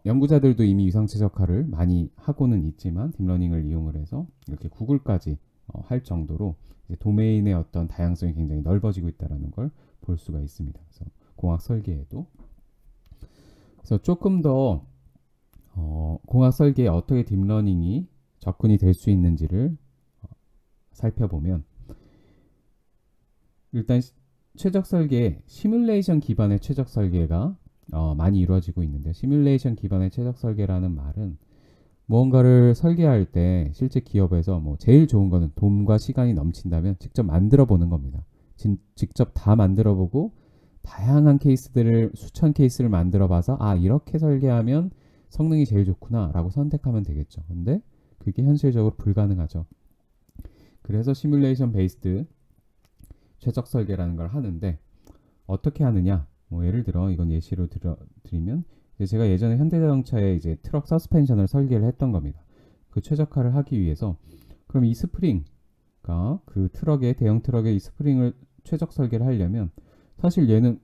연구자들도 이미 위상 최적화를 많이 하고는 있지만 딥러닝을 이용을 해서 이렇게 구글까지 할 정도로 이제 도메인의 어떤 다양성이 굉장히 넓어지고 있다는 걸 볼 수가 있습니다. 그래서 공학 설계에도. 그래서 조금 더 공학 설계에 어떻게 딥러닝이 접근이 될 수 있는지를 살펴보면, 일단 최적 설계, 시뮬레이션 기반의 최적 설계가 많이 이루어지고 있는데, 시뮬레이션 기반의 최적 설계라는 말은 무언가를 설계할 때 실제 기업에서 뭐 제일 좋은 거는 돈과 시간이 넘친다면 직접 만들어 보는 겁니다. 직접 다 만들어 보고 다양한 케이스들을, 수천 케이스를 만들어 봐서 이렇게 설계하면 성능이 제일 좋구나 라고 선택하면 되겠죠. 근데 그게 현실적으로 불가능하죠. 그래서 시뮬레이션 베이스드 최적 설계라는 걸 하는데, 어떻게 하느냐? 뭐 예를 들어 이건 예시로 드리면, 제가 예전에 현대자동차에 이제 트럭 서스펜션을 설계를 했던 겁니다. 그 최적화를 하기 위해서 그럼 이 스프링, 그러니까 그 대형 트럭의 이 스프링을 최적 설계를 하려면 사실 얘는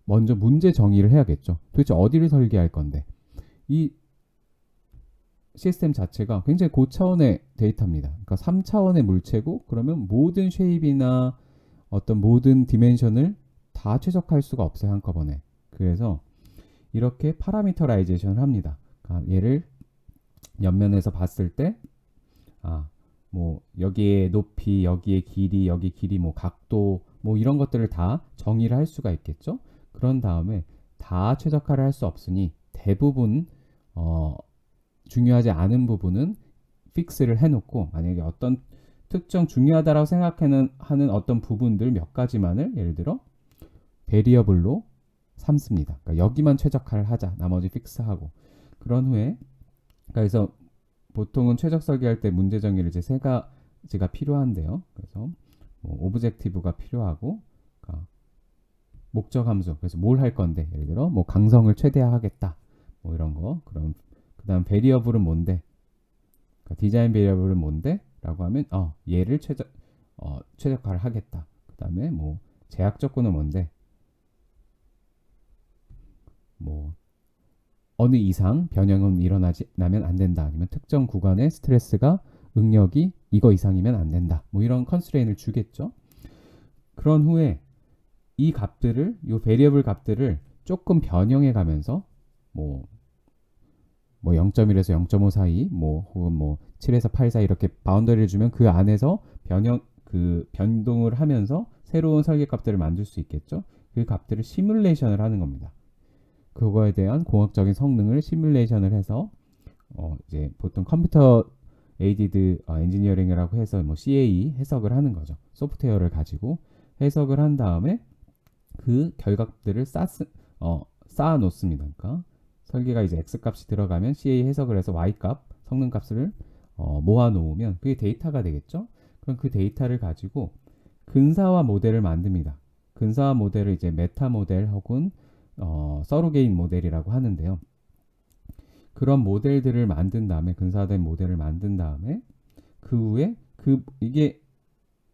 먼저 문제 정의를 해야겠죠. 도대체 어디를 설계할 건데, 이 시스템 자체가 굉장히 고차원의 데이터입니다. 그러니까 3차원의 물체고, 그러면 모든 쉐입이나 어떤 모든 디멘션을 다 최적화할 수가 없어요, 한꺼번에. 그래서 이렇게 파라미터라이제이션을 합니다. 그러니까 얘를 옆면에서 봤을 때 뭐 여기에 높이, 여기에 길이, 여기 길이, 뭐 각도, 뭐 이런 것들을 다 정의를 할 수가 있겠죠. 그런 다음에 다 최적화를 할 수 없으니 대부분 중요하지 않은 부분은 픽스를 해놓고 만약에 어떤 특정 중요하다라고 생각하는 어떤 부분들 몇 가지만을 예를 들어 베리어블로 삼습니다. 그러니까 여기만 최적화를 하자. 나머지 픽스하고. 그런 후에 그래서 보통은 최적 설계할 때 문제 정의를 이제 세 가지가 필요한데요. 그래서 뭐 오브젝티브가 필요하고 그러니까 목적 함수. 그래서 뭘 할 건데 예를 들어 뭐 강성을 최대화하겠다. 뭐 이런 거. 그럼 그다음 베리어블은 뭔데? 그러니까 디자인 베리어블은 뭔데? 라고 하면 얘를 최적화를 하겠다. 그다음에 뭐 제약 조건은 뭔데? 뭐 어느 이상 변형은 일어나면 안 된다. 아니면 특정 구간의 스트레스가 응력이 이거 이상이면 안 된다. 뭐 이런 컨스트레인을 주겠죠. 그런 후에 이 베리어블 값들을 조금 변형해 가면서 뭐 0.1에서 0.5 사이, 혹은 7에서 8 사이 이렇게 바운더리를 주면 그 안에서 변동을 하면서 새로운 설계 값들을 만들 수 있겠죠. 그 값들을 시뮬레이션을 하는 겁니다. 그거에 대한 공학적인 성능을 시뮬레이션을 해서 이제 보통 컴퓨터 에이디드 엔지니어링이라고 해서 CAE 해석을 하는 거죠. 소프트웨어를 가지고 해석을 한 다음에 그 결과들을 쌓아 놓습니다. 그러니까 설계가 이제 x 값이 들어가면 CAE 해석을 해서 y 값 성능 값을 모아 놓으면 그게 데이터가 되겠죠. 그럼 그 데이터를 가지고 근사화 모델을 만듭니다. 근사화 모델을 이제 메타 모델 혹은 서로게인 모델이라고 하는데요. 그런 모델들을 만든 다음에 근사화된 모델을 만든 다음에 그 후에 이게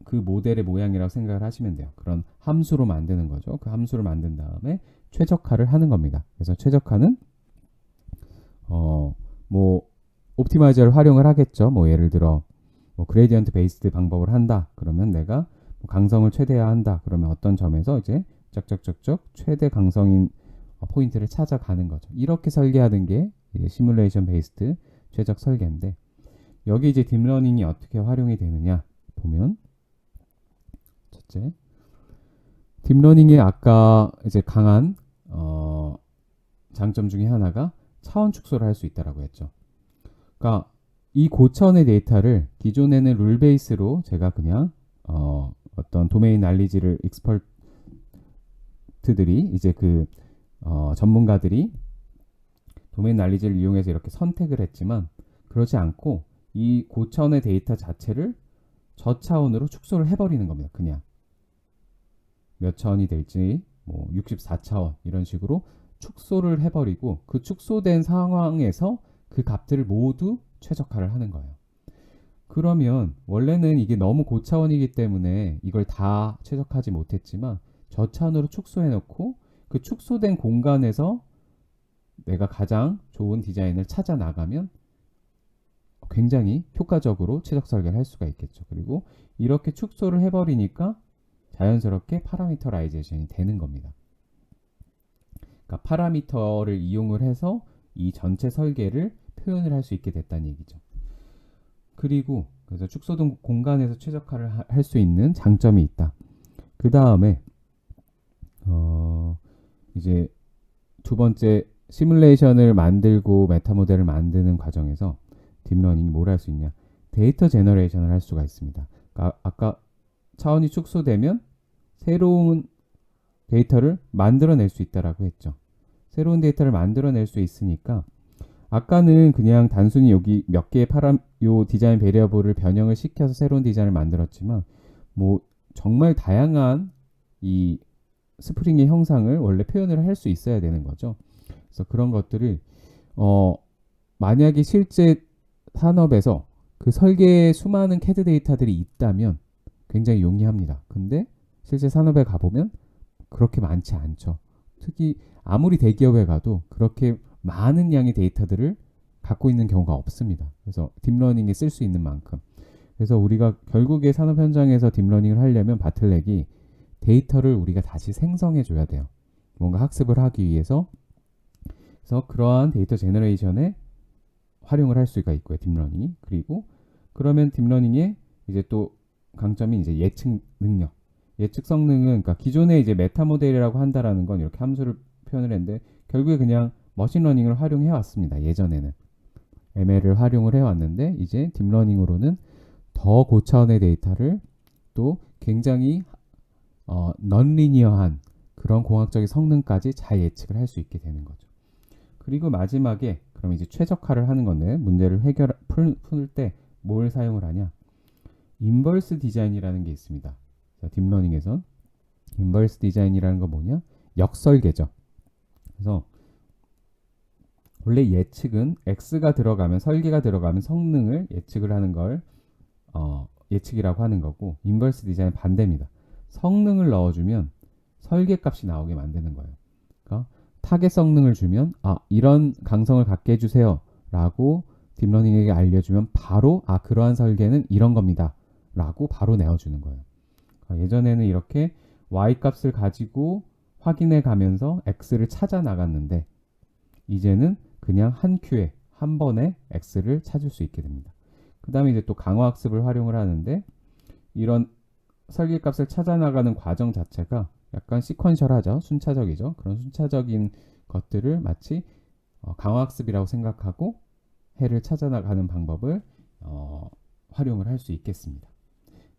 그 모델의 모양이라고 생각을 하시면 돼요. 그런 함수로 만드는 거죠. 그 함수를 만든 다음에 최적화를 하는 겁니다. 그래서 최적화는 옵티마이저를 활용을 하겠죠. 예를 들어 그레디언트 베이스드 방법을 한다. 그러면 내가 강성을 최대화한다. 그러면 어떤 점에서 이제 쩍쩍쩍쩍 최대 강성인 포인트를 찾아가는 거죠. 이렇게 설계하는 게 시뮬레이션 베이스드 최적 설계인데 여기 이제 딥러닝이 어떻게 활용이 되느냐 보면 첫째, 딥러닝의 아까 이제 강한 장점 중에 하나가 차원 축소를 할 수 있다라고 했죠. 그러니까 이 고차원의 데이터를 기존에는 룰 베이스로 제가 그냥 어떤 도메인 난리지를 익스퍼트들이 이제 전문가들이 도메인 난리지를 이용해서 이렇게 선택을 했지만 그러지 않고 이 고차원의 데이터 자체를 저차원으로 축소를 해버리는 겁니다. 그냥 몇 차원이 될지 64차원 이런 식으로 축소를 해버리고 그 축소된 상황에서 그 값들을 모두 최적화를 하는 거예요. 그러면 원래는 이게 너무 고차원이기 때문에 이걸 다 최적화하지 못했지만 저차원으로 축소해 놓고 그 축소된 공간에서 내가 가장 좋은 디자인을 찾아 나가면 굉장히 효과적으로 최적 설계를 할 수가 있겠죠. 그리고 이렇게 축소를 해버리니까 자연스럽게 파라미터라이제이션이 되는 겁니다. 그러니까 파라미터를 이용을 해서 이 전체 설계를 표현을 할 수 있게 됐다는 얘기죠. 그리고 그래서 축소된 공간에서 최적화를 할 수 있는 장점이 있다. 그 다음에 이제 두 번째 시뮬레이션을 만들고 메타 모델을 만드는 과정에서 딥러닝이 뭘 할 수 있냐? 데이터 제너레이션을 할 수가 있습니다. 그러니까 아까 차원이 축소되면 새로운 데이터를 만들어낼 수 있다라고 했죠. 새로운 데이터를 만들어낼 수 있으니까 아까는 그냥 단순히 여기 몇 개의 요 디자인 베리어블을 변형을 시켜서 새로운 디자인을 만들었지만 정말 다양한 이 스프링의 형상을 원래 표현을 할 수 있어야 되는 거죠. 그래서 그런 것들을 만약에 실제 산업에서 그 설계에 수많은 CAD 데이터들이 있다면 굉장히 용이합니다. 근데 실제 산업에 가보면 그렇게 많지 않죠. 특히 아무리 대기업에 가도 그렇게 많은 양의 데이터들을 갖고 있는 경우가 없습니다. 그래서 딥러닝에 쓸 수 있는 만큼. 그래서 우리가 결국에 산업 현장에서 딥러닝을 하려면 바틀렉이 데이터를 우리가 다시 생성해 줘야 돼요. 뭔가 학습을 하기 위해서. 그래서 그러한 데이터 제너레이션에 활용을 할 수가 있고요. 딥러닝이. 그리고 그러면 딥러닝의 이제 또 강점이 이제 예측 능력. 예측 성능은 그러니까 기존에 이제 메타 모델이라고 한다라는 건 이렇게 함수를 표현을 했는데 결국에 그냥 머신러닝을 활용해 왔습니다. 예전에는. ML을 활용을 해왔는데 이제 딥러닝으로는 더 고차원의 데이터를 또 굉장히 넌리니어한 그런 공학적인 성능까지 잘 예측을 할 수 있게 되는 거죠. 그리고 마지막에 그럼 이제 최적화를 하는 건데 문제를 풀 때 뭘 사용을 하냐? 인버스 디자인이라는 게 있습니다. 자, 딥러닝에선 인버스 디자인이라는 거 뭐냐? 역설계죠. 그래서 원래 예측은 x가 들어가면 설계가 들어가면 성능을 예측을 하는 걸 예측이라고 하는 거고 인버스 디자인 반대입니다. 성능을 넣어주면 설계값이 나오게 만드는 거예요. 그러니까 타겟 성능을 주면 이런 강성을 갖게 해주세요 라고 딥러닝에게 알려주면 바로 그러한 설계는 이런 겁니다 라고 바로 내어주는 거예요. 그러니까 예전에는 이렇게 y값을 가지고 확인해 가면서 x를 찾아 나갔는데 이제는 그냥 한 큐에 한 번에 x를 찾을 수 있게 됩니다. 그 다음에 이제 또 강화학습을 활용을 하는데 이런 설계값을 찾아 나가는 과정 자체가 약간 시퀀셜하죠. 순차적이죠. 그런 순차적인 것들을 마치 강화학습이라고 생각하고 해를 찾아 나가는 방법을 활용을 할 수 있겠습니다.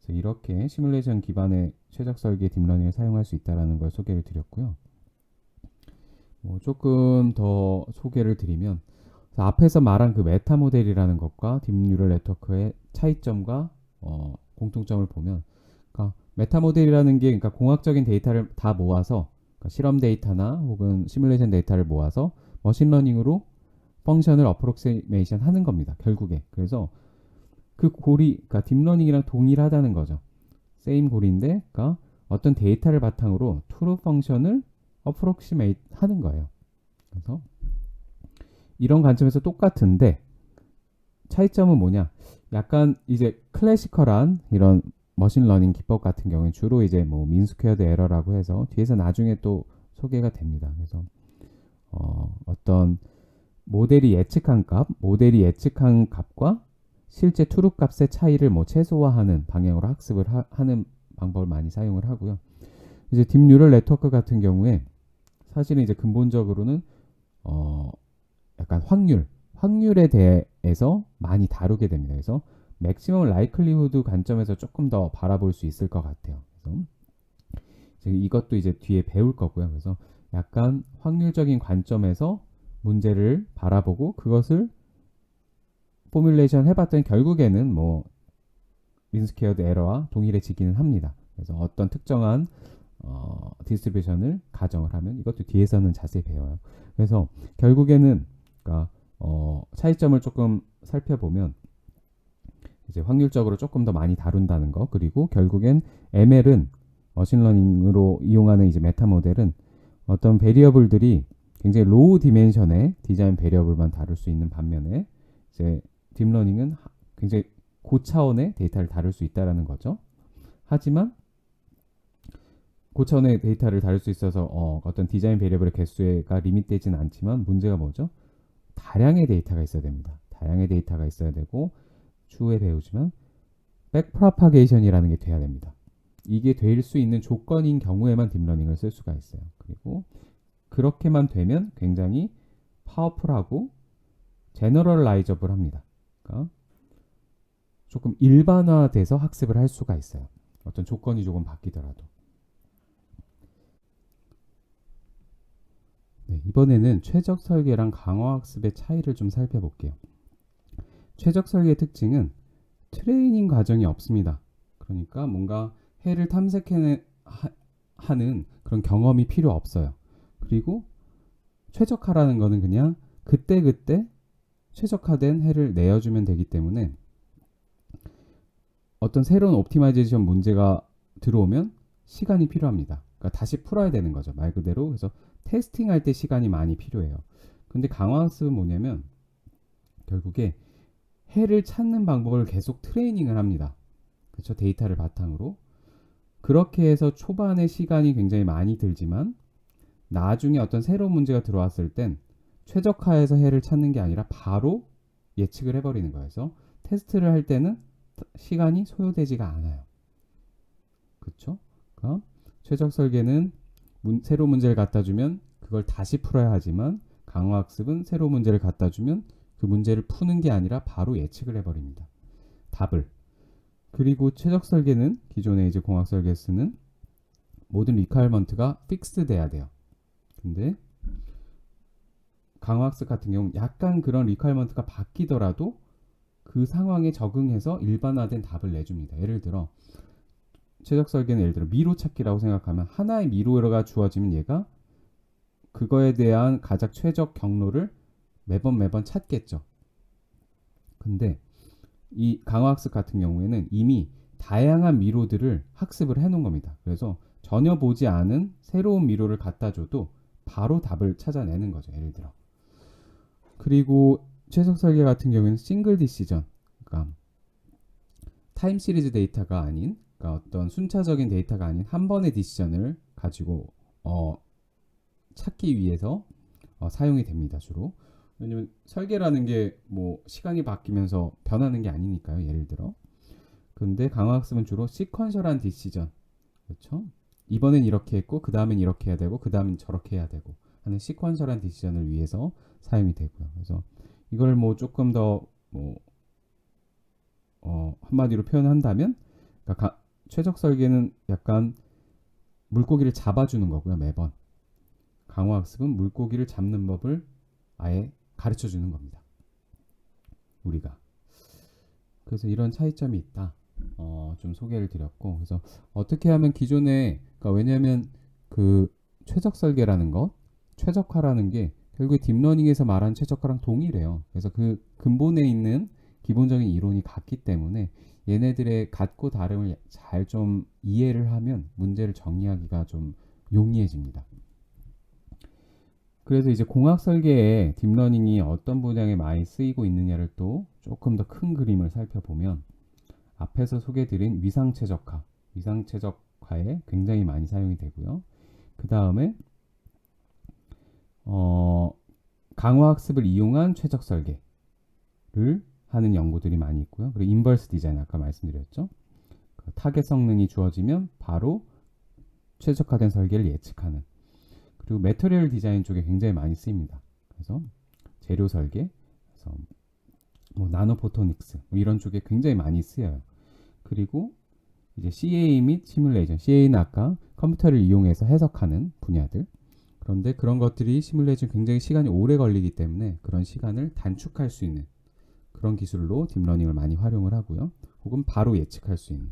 그래서 이렇게 시뮬레이션 기반의 최적 설계 딥러닝을 사용할 수 있다는 걸 소개를 드렸고요. 조금 더 소개를 드리면 앞에서 말한 그 메타 모델이라는 것과 딥뉴럴 네트워크의 차이점과 공통점을 보면 그러니까 메타 모델이라는 게 그러니까 공학적인 데이터를 다 모아서 그러니까 실험 데이터나 혹은 시뮬레이션 데이터를 모아서 머신러닝으로 펑션을 어프록시메이션 하는 겁니다. 결국에. 그래서 그 고리, 그러니까 딥러닝이랑 동일하다는 거죠. 세임 고리인데 그러니까 어떤 데이터를 바탕으로 트루 펑션을 어프록시메이트 하는 거예요. 그래서 이런 관점에서 똑같은데 차이점은 뭐냐? 약간 이제 클래시컬한 이런 머신러닝 기법 같은 경우에 주로 이제 뭐 민스퀘어드 에러라고 해서 뒤에서 나중에 또 소개가 됩니다. 그래서 어떤 모델이 예측한 값과 실제 트루 값의 차이를 뭐 최소화하는 방향으로 학습을 하는 방법을 많이 사용을 하고요. 이제 딥뉴럴 네트워크 같은 경우에 사실은 이제 근본적으로는 약간 확률에 대해서 많이 다루게 됩니다. 그래서 맥시멈 라이클리후드 관점에서 조금 더 바라볼 수 있을 것 같아요. 그래서 이것도 이제 뒤에 배울 거고요. 그래서 약간 확률적인 관점에서 문제를 바라보고 그것을 포뮬레이션 해봤더니 결국에는 뭐 민스퀘어드 에러와 동일해지기는 합니다. 그래서 어떤 특정한 디스트리뷰션을 가정을 하면 이것도 뒤에서는 자세히 배워요. 그래서 결국에는 그러니까 차이점을 조금 살펴보면 이제 확률적으로 조금 더 많이 다룬다는 거 그리고 결국엔 ML은 머신러닝으로 이용하는 이제 메타 모델은 어떤 베리어블들이 굉장히 로우 디멘션의 디자인 베리어블만 다룰 수 있는 반면에 이제 딥러닝은 굉장히 고차원의 데이터를 다룰 수 있다라는 거죠. 하지만 고차원의 데이터를 다룰 수 있어서 어떤 디자인 베리어블의 개수가 리밋되지는 않지만 문제가 뭐죠? 다량의 데이터가 있어야 됩니다. 다량의 데이터가 있어야 되고 추후에 배우지만 백프로파게이션이라는 게 돼야 됩니다. 이게 될 수 있는 조건인 경우에만 딥러닝을 쓸 수가 있어요. 그리고 그렇게만 되면 굉장히 파워풀하고 제너럴라이저블합니다. 그러니까 조금 일반화돼서 학습을 할 수가 있어요. 어떤 조건이 조금 바뀌더라도. 네, 이번에는 최적 설계랑 강화 학습의 차이를 좀 살펴볼게요. 최적 설계의 특징은 트레이닝 과정이 없습니다. 그러니까 뭔가 해를 탐색하는 그런 경험이 필요 없어요. 그리고 최적화라는 거는 그냥 그때그때 최적화된 해를 내어주면 되기 때문에 어떤 새로운 옵티마이제이션 문제가 들어오면 시간이 필요합니다. 그러니까 다시 풀어야 되는 거죠. 말 그대로. 그래서 테스팅할 때 시간이 많이 필요해요. 근데 강화학습은 뭐냐면 결국에 해를 찾는 방법을 계속 트레이닝을 합니다. 그렇죠? 데이터를 바탕으로. 그렇게 해서 초반에 시간이 굉장히 많이 들지만 나중에 어떤 새로운 문제가 들어왔을 땐 최적화해서 해를 찾는 게 아니라 바로 예측을 해버리는 거예요. 그래서 테스트를 할 때는 시간이 소요되지가 않아요. 그렇죠? 그러니까 최적 설계는 새로운 문제를 갖다 주면 그걸 다시 풀어야 하지만 강화학습은 새로운 문제를 갖다 주면 그 문제를 푸는 게 아니라 바로 예측을 해버립니다. 답을. 그리고 최적 설계는 기존의 이제 공학 설계에서는 모든 리퀘어먼트가 픽스드 돼야 돼요. 근데 강화학습 같은 경우는 약간 그런 리퀘어먼트가 바뀌더라도 그 상황에 적응해서 일반화된 답을 내줍니다. 예를 들어 최적 설계는 예를 들어 미로 찾기라고 생각하면 하나의 미로가 주어지면 얘가 그거에 대한 가장 최적 경로를 매번 찾겠죠. 근데 이 강화학습 같은 경우에는 이미 다양한 미로들을 학습을 해놓은 겁니다. 그래서 전혀 보지 않은 새로운 미로를 갖다 줘도 바로 답을 찾아내는 거죠. 예를 들어. 그리고 최적 설계 같은 경우에는 싱글 디시전, 그러니까 타임 시리즈 데이터가 아닌, 그러니까 어떤 순차적인 데이터가 아닌 한 번의 디시전을 가지고 찾기 위해서 사용이 됩니다. 주로. 왜냐면 설계라는 게 뭐 시간이 바뀌면서 변하는 게 아니니까요. 예를 들어. 근데 강화학습은 주로 시퀀셜한 디시전, 그렇죠? 이번엔 이렇게 했고 그 다음엔 이렇게 해야 되고 그 다음엔 저렇게 해야 되고 하는 시퀀셜한 디시전을 위해서 사용이 되고요. 그래서 이걸 뭐 조금 더 뭐 한마디로 표현한다면, 그러니까 최적 설계는 약간 물고기를 잡아주는 거고요. 매번. 강화학습은 물고기를 잡는 법을 아예 가르쳐 주는 겁니다. 우리가. 그래서 이런 차이점이 있다. 좀 소개를 드렸고, 그래서 어떻게 하면 기존에, 그러니까 왜냐하면 그 최적 설계라는 것, 최적화라는 게 결국에 딥러닝에서 말하는 최적화랑 동일해요. 그래서 그 근본에 있는 기본적인 이론이 같기 때문에 얘네들의 같고 다름을 잘 좀 이해를 하면 문제를 정리하기가 좀 용이해집니다. 그래서 이제 공학 설계에 딥러닝이 어떤 분야에 많이 쓰이고 있느냐를 또 조금 더 큰 그림을 살펴보면 앞에서 소개드린 위상 최적화에 굉장히 많이 사용이 되고요. 그 다음에 강화 학습을 이용한 최적 설계를 하는 연구들이 많이 있고요. 그리고 인버스 디자인 아까 말씀드렸죠. 타겟 성능이 주어지면 바로 최적화된 설계를 예측하는. 그리고 매터리얼 디자인 쪽에 굉장히 많이 쓰입니다. 그래서 재료 설계, 그래서 뭐 나노포토닉스 뭐 이런 쪽에 굉장히 많이 쓰여요. 그리고 이제 CA 및 시뮬레이션. CA는 아까 컴퓨터를 이용해서 해석하는 분야들. 그런데 그런 것들이 시뮬레이션 굉장히 시간이 오래 걸리기 때문에 그런 시간을 단축할 수 있는 그런 기술로 딥러닝을 많이 활용을 하고요. 혹은 바로 예측할 수 있는.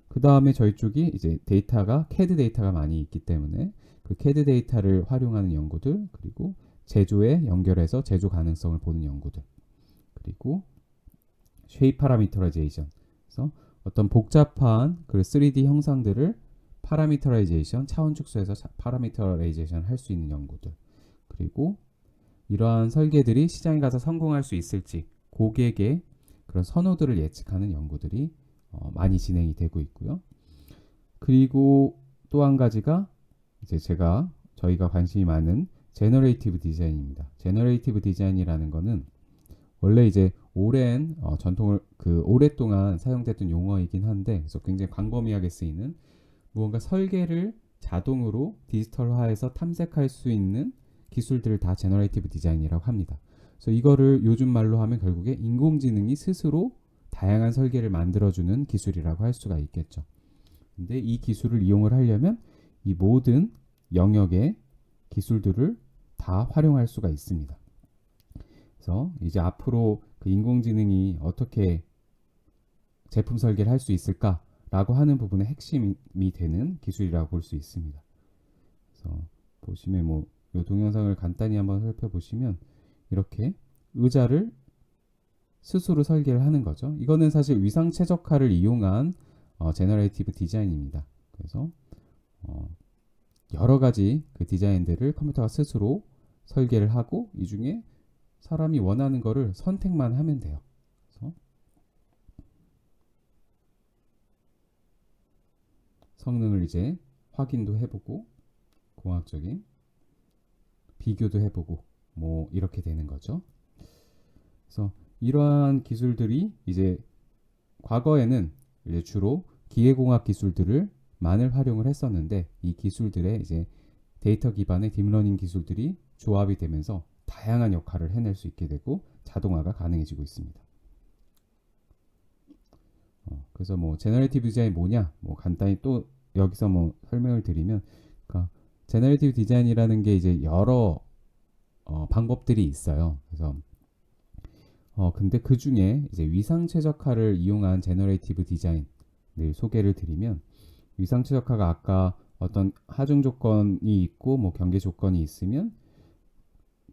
그 다음에 저희 쪽이 이제 데이터가 CAD 데이터가 많이 있기 때문에 그 CAD 데이터를 활용하는 연구들, 그리고 제조에 연결해서 제조 가능성을 보는 연구들, 그리고 쉐입 파라미터라이제이션. 그래서 어떤 복잡한 그 3D 형상들을 파라미터라이제이션, 차원 축소해서 파라미터라이제이션 할 수 있는 연구들. 그리고 이러한 설계들이 시장에 가서 성공할 수 있을지 고객의 그런 선호도를 예측하는 연구들이 많이 진행이 되고 있고요. 그리고 또 한 가지가 이제 저희가 관심이 많은 제너레이티브 디자인입니다. 제너레이티브 디자인이라는 거는 원래 이제 오랜 전통을 오랫동안 사용됐던 용어이긴 한데, 그래서 굉장히 광범위하게 쓰이는 무언가 설계를 자동으로 디지털화해서 탐색할 수 있는 기술들을 다 제너레이티브 디자인이라고 합니다. 그래서 이거를 요즘 말로 하면 결국에 인공지능이 스스로 다양한 설계를 만들어주는 기술이라고 할 수가 있겠죠. 근데 이 기술을 이용을 하려면 이 모든 영역의 기술들을 다 활용할 수가 있습니다. 그래서 이제 앞으로 그 인공지능이 어떻게 제품 설계를 할 수 있을까라고 하는 부분의 핵심이 되는 기술이라고 볼 수 있습니다. 그래서 보시면 뭐 이 동영상을 간단히 한번 살펴보시면 이렇게 의자를 스스로 설계를 하는 거죠. 이거는 사실 위상 최적화를 이용한 제너레이티브 디자인입니다. 그래서 여러 가지 그 디자인들을 컴퓨터가 스스로 설계를 하고 이 중에 사람이 원하는 거를 선택만 하면 돼요. 그래서 성능을 이제 확인도 해보고 공학적인 비교도 해보고 뭐 이렇게 되는 거죠. 그래서 이러한 기술들이 이제 과거에는 이제 주로 기계공학 기술들을 많이 활용을 했었는데 이 기술들의 이제 데이터 기반의 딥러닝 기술들이 조합이 되면서 다양한 역할을 해낼 수 있게 되고 자동화가 가능해지고 있습니다. 그래서 뭐 제너레이티브 디자인이 뭐냐? 뭐 간단히 또 여기서 뭐 설명을 드리면, 그러니까 제너레이티브 디자인이라는 게 이제 여러 방법들이 있어요. 그래서 근데 그 중에 이제 위상 최적화를 이용한 제너레이티브 디자인을 소개를 드리면, 위상 최적화가 아까 어떤 하중 조건이 있고 뭐 경계 조건이 있으면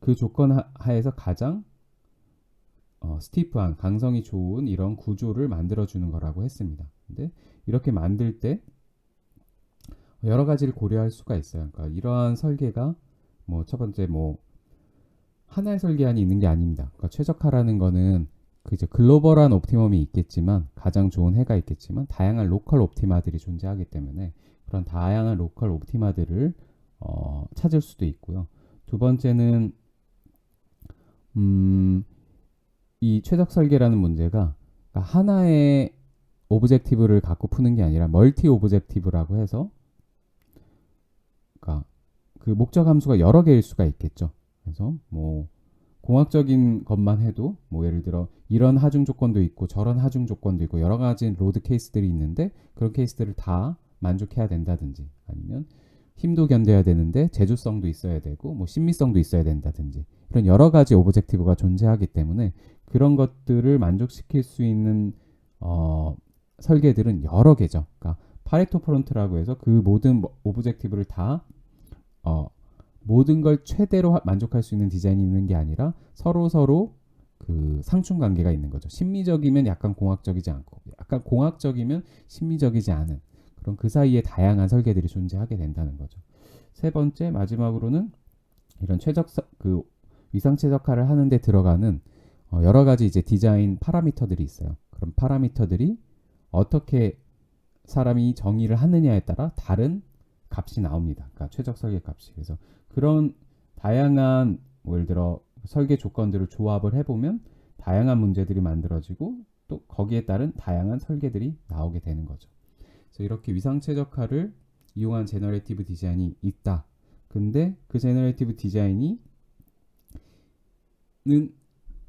그 조건 하에서 가장 스티프한 강성이 좋은 이런 구조를 만들어 주는 거라고 했습니다. 근데 이렇게 만들 때 여러 가지를 고려할 수가 있어요. 그러니까 이러한 설계가 뭐 첫 번째 뭐 하나의 설계안이 있는 게 아닙니다. 그러니까 최적화라는 거는 그저 글로벌한 옵티멈이 있겠지만, 가장 좋은 해가 있겠지만 다양한 로컬 옵티마들이 존재하기 때문에 그런 다양한 로컬 옵티마들을 찾을 수도 있고요. 두 번째는 이 최적 설계라는 문제가 그러니까 하나의 오브젝티브를 갖고 푸는 게 아니라 멀티 오브젝티브라고 해서, 그러니까 그 목적 함수가 여러 개일 수가 있겠죠. 그래서 뭐 공학적인 것만 해도 뭐 예를 들어 이런 하중 조건도 있고 저런 하중 조건도 있고 여러 가지 로드 케이스들이 있는데 그런 케이스들을 다 만족해야 된다든지, 아니면 힘도 견뎌야 되는데 제조성도 있어야 되고 뭐 신미성도 있어야 된다든지, 이런 여러 가지 오브젝티브가 존재하기 때문에 그런 것들을 만족시킬 수 있는 설계들은 여러 개죠. 그러니까 파레토 프론트라고 해서 그 모든 오브젝티브를 다 모든 걸 최대로 만족할 수 있는 디자인이 있는 게 아니라 서로 그 상충 관계가 있는 거죠. 심미적이면 약간 공학적이지 않고, 약간 공학적이면 심미적이지 않은 그런 그 사이에 다양한 설계들이 존재하게 된다는 거죠. 세 번째 마지막으로는 이런 그 위상 최적화를 하는데 들어가는 여러 가지 이제 디자인 파라미터들이 있어요. 그런 파라미터들이 어떻게 사람이 정의를 하느냐에 따라 다른 값이 나옵니다. 그러니까 최적 설계 값이. 그래서 그런 다양한 뭐 예를 들어 설계 조건들을 조합을 해보면 다양한 문제들이 만들어지고 또 거기에 따른 다양한 설계들이 나오게 되는 거죠. 그래서 이렇게 위상 최적화를 이용한 제너레이티브 디자인이 있다. 근데 그 제너레이티브 디자인이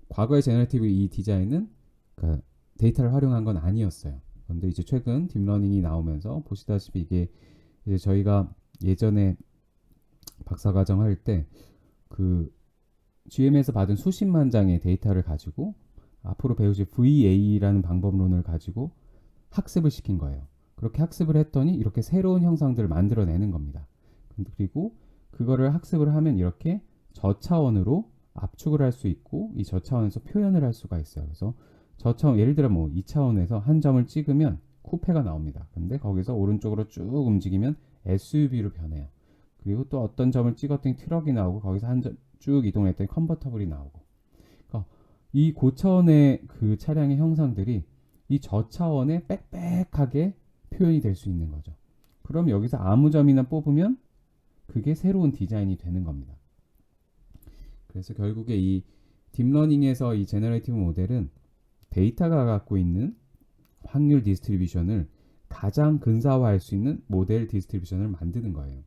과거의 제너레이티브 이 디자인은 그 데이터를 활용한 건 아니었어요. 그런데 이제 최근 딥러닝이 나오면서 보시다시피 이게 이제 저희가 예전에 박사과정 할 때 그 GM에서 받은 수십만 장의 데이터를 가지고 앞으로 배우실 VA라는 방법론을 가지고 학습을 시킨 거예요. 그렇게 학습을 했더니 이렇게 새로운 형상들을 만들어내는 겁니다. 그리고 그거를 학습을 하면 이렇게 저차원으로 압축을 할 수 있고 이 저차원에서 표현을 할 수가 있어요. 그래서 저차원 예를 들어 뭐 2차원에서 한 점을 찍으면 쿠페가 나옵니다. 근데 거기서 오른쪽으로 쭉 움직이면 SUV로 변해요. 그리고 또 어떤 점을 찍었더니 트럭이 나오고 거기서 한 점 쭉 이동했더니 컨버터블이 나오고, 그러니까 이 고차원의 그 차량의 형상들이 이 저차원에 빽빽하게 표현이 될 수 있는 거죠. 그럼 여기서 아무 점이나 뽑으면 그게 새로운 디자인이 되는 겁니다. 그래서 결국에 이 딥러닝에서 이 제너레이티브 모델은 데이터가 갖고 있는 확률 디스트리뷰션을 가장 근사화할 수 있는 모델 디스트리뷰션을 만드는 거예요.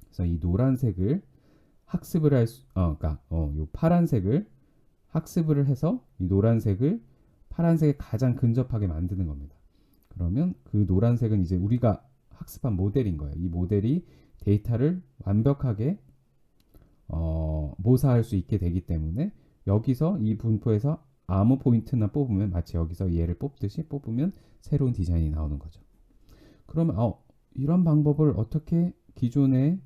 그래서 이 노란색을 학습을 그러니까 요 파란색을 학습을 해서 이 노란색을 파란색에 가장 근접하게 만드는 겁니다. 그러면 그 노란색은 이제 우리가 학습한 모델인 거예요. 이 모델이 데이터를 완벽하게 모사할 수 있게 되기 때문에 여기서 이 분포에서 아무 포인트나 뽑으면 마치 여기서 얘를 뽑듯이 뽑으면 새로운 디자인이 나오는 거죠. 그러면 이런 방법을 어떻게 기존의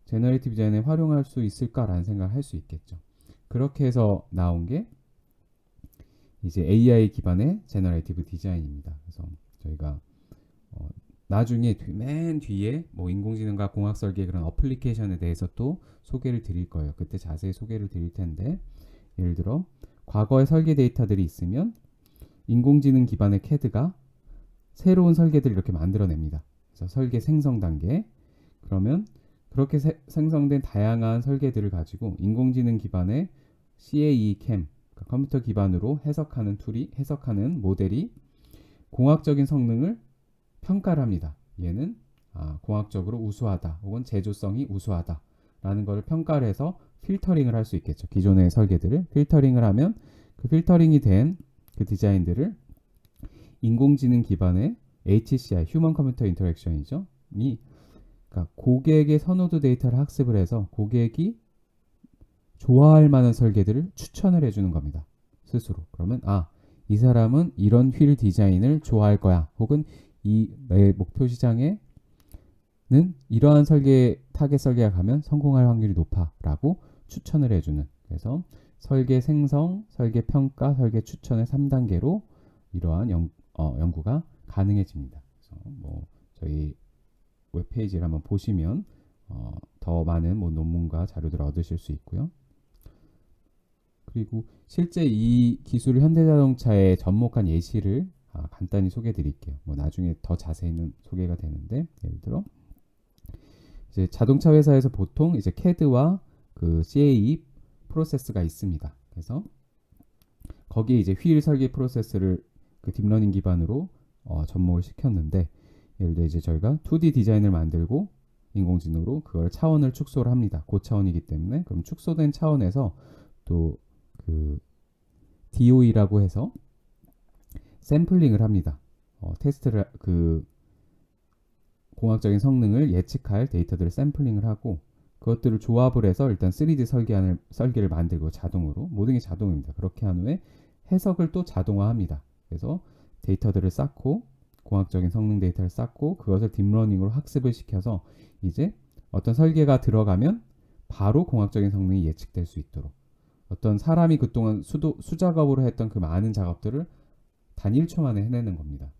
제너레이티브 디자인에 활용할 수 있을까라는 생각을 할 수 있겠죠. 그렇게 해서 나온 게 이제 AI 기반의 제너레이티브 디자인입니다. 그래서 저희가 나중에 맨 뒤에 뭐 인공지능과 공학 설계 그런 어플리케이션에 대해서 또 소개를 드릴 거예요. 그때 자세히 소개를 드릴 텐데, 예를 들어 과거의 설계 데이터들이 있으면 인공지능 기반의 CAD가 새로운 설계들을 이렇게 만들어냅니다. 그래서 설계 생성 단계. 그러면 그렇게 생성된 다양한 설계들을 가지고 인공지능 기반의 CAE-CAM, 그러니까 컴퓨터 기반으로 해석하는 모델이 공학적인 성능을 평가를 합니다. 얘는 공학적으로 우수하다 혹은 제조성이 우수하다 라는 걸 평가를 해서 필터링을 할 수 있겠죠. 기존의 설계들을 필터링을 하면 그 필터링이 된 그 디자인들을 인공지능 기반의 HCI, 휴먼 컴퓨터 인터랙션이죠. 그러니까 고객의 선호도 데이터를 학습을 해서 고객이 좋아할 만한 설계들을 추천을 해주는 겁니다. 스스로. 그러면 이 사람은 이런 휠 디자인을 좋아할 거야. 혹은 내 목표 시장에는 이러한 타겟 설계가 가면 성공할 확률이 높아 라고 추천을 해주는. 그래서 설계 생성, 설계 평가, 설계 추천의 3단계로 이러한 연구가 가능해집니다. 그래서 저희 웹페이지를 한번 보시면 더 많은 논문과 자료들을 얻으실 수 있고요. 그리고 실제 이 기술을 현대자동차에 접목한 예시를 간단히 소개해 드릴게요. 나중에 더 자세히는 소개가 되는데, 예를 들어 이제 자동차 회사에서 보통 이제 CAD와 그 CAE 프로세스가 있습니다. 그래서 거기에 이제 휠 설계 프로세스를 그 딥러닝 기반으로 접목을 시켰는데, 예를 들어 이제 저희가 2D 디자인을 만들고 인공지능으로 그걸 차원을 축소를 합니다. 고차원이기 때문에 그럼 축소된 차원에서 또 그 DOE라고 해서 샘플링을 합니다. 테스트를 그 공학적인 성능을 예측할 데이터들을 샘플링을 하고 그것들을 조합을 해서 일단 3D 설계를 만들고 자동으로 모든 게 자동입니다. 그렇게 한 후에 해석을 또 자동화합니다. 그래서 데이터들을 쌓고 공학적인 성능 데이터를 쌓고 그것을 딥러닝으로 학습을 시켜서 이제 어떤 설계가 들어가면 바로 공학적인 성능이 예측될 수 있도록 어떤 사람이 그동안 수작업으로 했던 그 많은 작업들을 단 1초 만에 해내는 겁니다.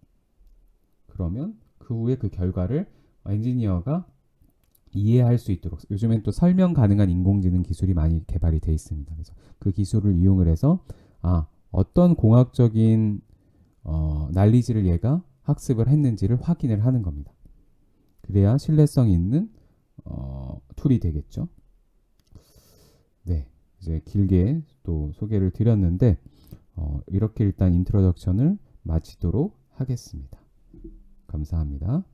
그러면 그 후에 그 결과를 엔지니어가 이해할 수 있도록 요즘엔 또 설명 가능한 인공지능 기술이 많이 개발이 돼 있습니다. 그래서 그 기술을 이용을 해서 어떤 공학적인 난리지를 얘가 학습을 했는지를 확인을 하는 겁니다. 그래야 신뢰성 있는 툴이 되겠죠. 네, 이제 길게 또 소개를 드렸는데 이렇게 일단 인트로덕션을 마치도록 하겠습니다. 감사합니다.